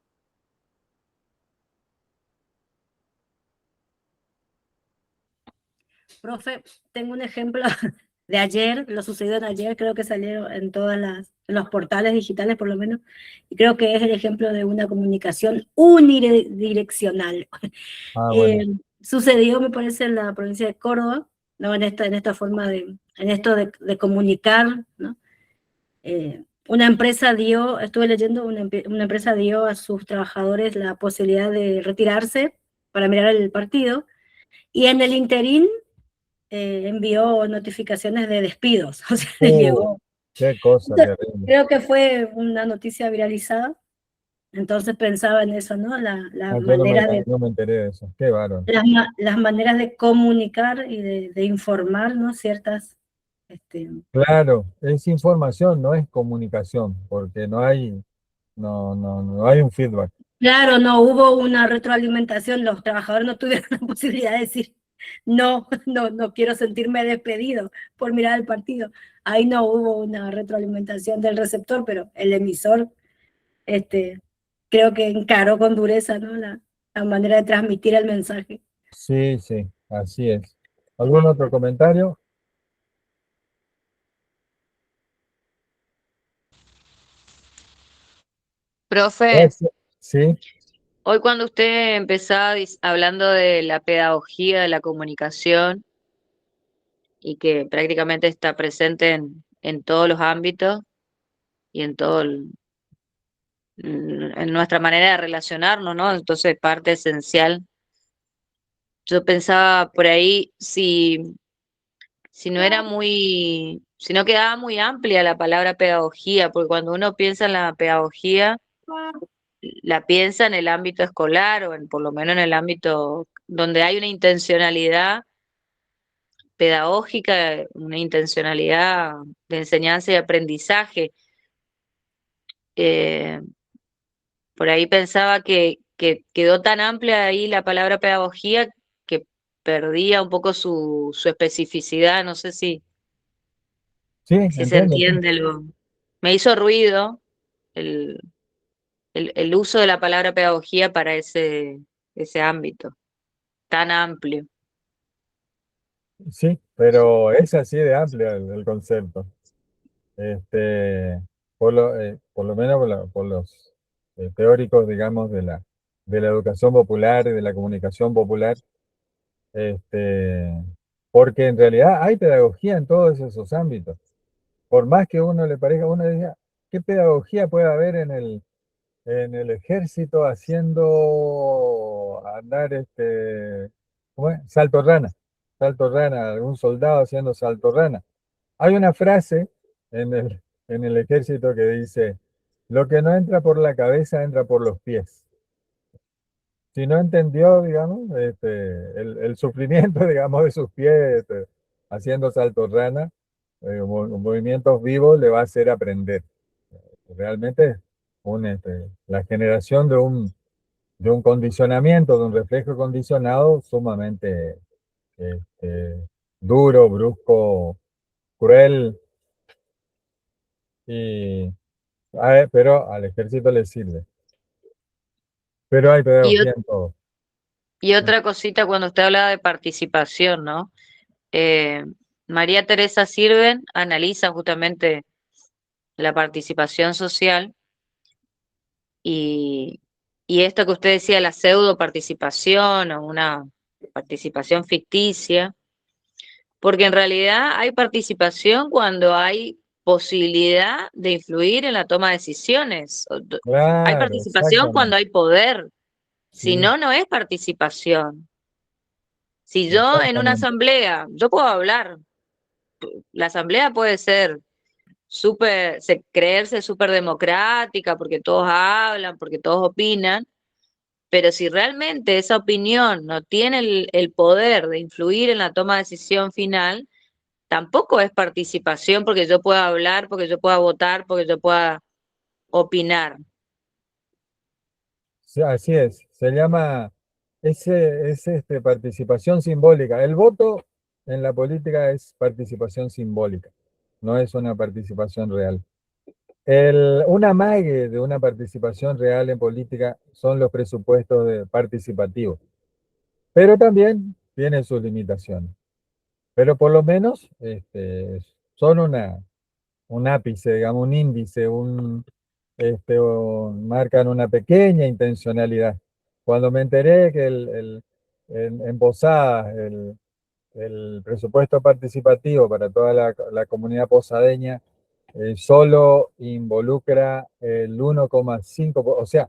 Profe, tengo un ejemplo de ayer, lo sucedió en ayer, creo que salieron en en los portales digitales por lo menos, y creo que es el ejemplo de una comunicación unidireccional. Bueno. Sucedió, me parece, en la provincia de Córdoba, ¿no? En esta forma en esto de comunicar, ¿no? Una empresa estuve leyendo, una empresa dio a sus trabajadores la posibilidad de retirarse para mirar el partido, y en el interín envió notificaciones de despidos, o sea, les llegó. Qué cosa terrible. Creo que fue una noticia viralizada, Entonces pensaba en eso, ¿no? La Yo manera de, no me enteré de eso. Qué bárbaro. las maneras de comunicar y de informar, ¿no? Ciertas, Claro, es información, no es comunicación, porque no hay, no hay un feedback. claro, no hubo una retroalimentación, los trabajadores no tuvieron la posibilidad de decir, no quiero sentirme despedido por mirar el partido. Ahí no hubo una retroalimentación del receptor, pero el emisor, creo que encaró con dureza, ¿no? La manera de transmitir el mensaje. Sí, sí, así es. ¿Algún otro comentario? Profe, Sí, hoy cuando usted empezaba hablando de la pedagogía de la comunicación y que prácticamente está presente en todos los ámbitos y en en nuestra manera de relacionarnos, ¿no? Entonces, parte esencial. Yo pensaba por ahí si no era si no quedaba muy amplia la palabra pedagogía, porque cuando uno piensa en la pedagogía, la piensa en el ámbito escolar o por lo menos en el ámbito donde hay una intencionalidad pedagógica, una intencionalidad de enseñanza y aprendizaje. Eh, por ahí pensaba que quedó tan amplia ahí la palabra pedagogía que perdía un poco su especificidad. No sé sí, si se entiendo. Sí. entiende. Me hizo ruido el, el uso de la palabra pedagogía para ese ámbito tan amplio. Sí, pero es así de amplio el concepto. Este, por lo menos por los teóricos, digamos, de la educación popular y de la comunicación popular, este, porque en realidad hay pedagogía en todos esos ámbitos. Por más que uno le parezca, uno diga, ¿qué pedagogía puede haber en el ejército haciendo andar ¿cómo es? Salto rana, algún soldado haciendo salto rana? Hay una frase en el ejército que dice, lo que no entra por la cabeza entra por los pies. Si no entendió, digamos, el sufrimiento, digamos, de sus pies haciendo salto rana, movimientos vivos, le va a hacer aprender. Realmente la generación de un condicionamiento, de un reflejo condicionado sumamente duro, brusco, cruel, pero al ejército le sirve. Pero hay Y, pedagogía en todo. y otra cosita cuando usted hablaba de participación, ¿no? Eh, María Teresa Sirven analiza justamente la participación social y, y esto que usted decía, la pseudo participación o una participación ficticia, porque en realidad hay participación cuando hay posibilidad de influir en la toma de decisiones. Hay Claro, participación cuando exactamente. hay poder, si Sí, no, no es participación. Si yo en una exactamente. asamblea, yo puedo hablar, la asamblea puede ser creerse súper democrática porque todos hablan, porque todos opinan, pero si realmente esa opinión no tiene el poder de influir en la toma de decisión final, tampoco es participación porque yo pueda hablar, porque yo pueda votar, porque yo pueda opinar. Sí, así es. Se llama, participación simbólica. El voto en la política es participación simbólica, no es una participación real. Un amague de una participación real en política son los presupuestos participativos, pero también tiene sus limitaciones. Pero por lo menos son un ápice, digamos, un índice, marcan una pequeña intencionalidad. Cuando me enteré que en Posadas el presupuesto participativo para toda la comunidad posadeña solo involucra el 1,5%, o sea,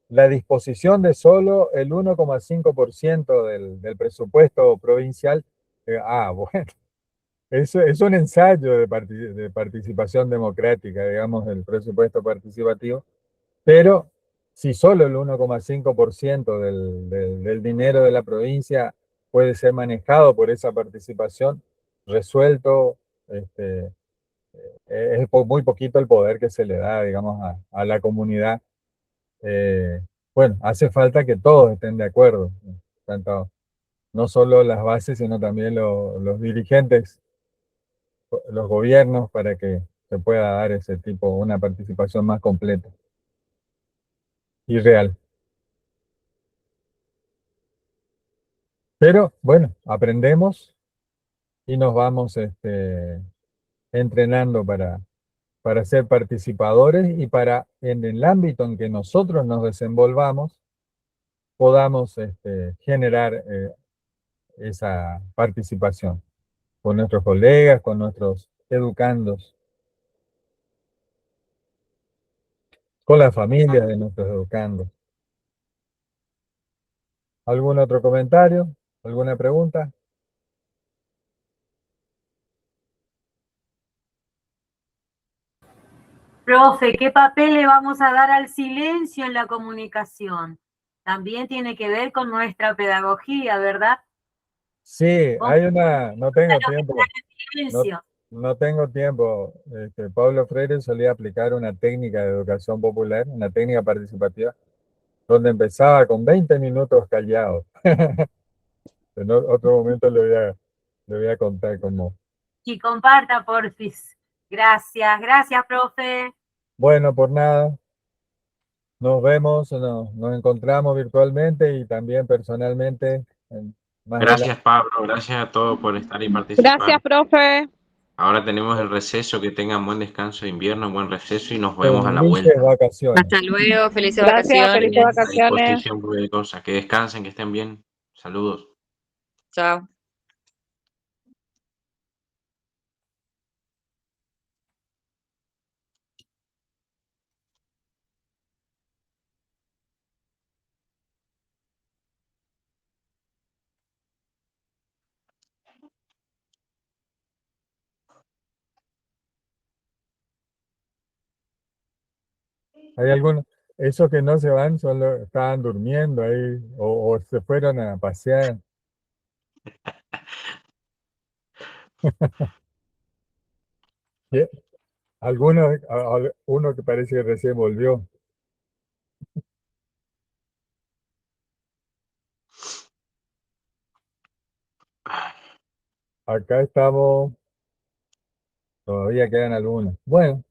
la disposición de solo el 1,5% del presupuesto provincial. Bueno, es un ensayo de participación democrática, digamos, el presupuesto participativo, pero si solo el 1,5% del dinero de la provincia puede ser manejado por esa participación, resuelto, es muy poquito el poder que se le da, digamos, a la comunidad. Bueno, hace falta que todos estén de acuerdo, tanto no solo las bases, sino también los dirigentes, los gobiernos, para que se pueda dar ese tipo, una participación más completa y real. Pero bueno, aprendemos y nos vamos entrenando para ser participadores y para, en el ámbito en que nosotros nos desenvolvamos, podamos generar esa participación con nuestros colegas, con nuestros educandos, con la familia de nuestros educandos. ¿Algún otro comentario? ¿Alguna pregunta? Profe, ¿qué papel le vamos a dar al silencio en la comunicación? También tiene que ver con nuestra pedagogía, ¿verdad? Sí, hay una, no tengo tiempo, Silencio. no tengo tiempo. Pablo Freire solía aplicar una técnica de educación popular, una técnica participativa, donde empezaba con 20 minutos callados. En otro momento le voy a contar cómo. Y comparta, porfis. Gracias, gracias, profe. Bueno, por nada. Nos vemos, nos encontramos virtualmente y también personalmente más adelante. Gracias, Pablo. Gracias a todos por estar y Gracias, participar. profe. Ahora tenemos el receso. Que tengan buen descanso de invierno, buen receso y nos vemos a la Felices vuelta. vacaciones. Hasta luego, felices Gracias, vacaciones. felices A vacaciones. disposición por cualquier cosa. Que descansen, que estén bien. Saludos. Chao. Hay algunos, esos que no se van solo estaban durmiendo ahí o se fueron a pasear. ¿Sí? Algunos, uno que parece que recién volvió. Acá estamos, todavía quedan algunos. Bueno,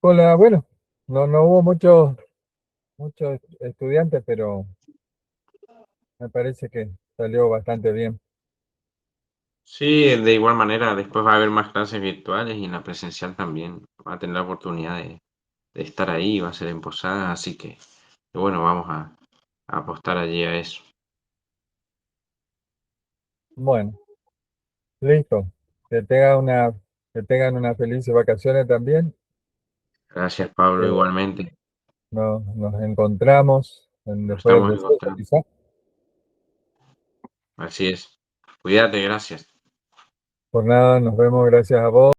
bueno, no hubo muchos estudiantes, pero me parece que salió bastante bien. Sí, de igual manera, después va a haber más clases virtuales y en la presencial también va a tener la oportunidad de estar ahí, va a ser en Posada, así que bueno, vamos a apostar allí a eso. Bueno, listo. Que tengan unas felices vacaciones también. Gracias, Pablo, Eh, igualmente. nos encontramos Nos después del estamos receso, encontrando. quizá. Así es. Cuídate, gracias. Por nada, nos vemos. Gracias a vos.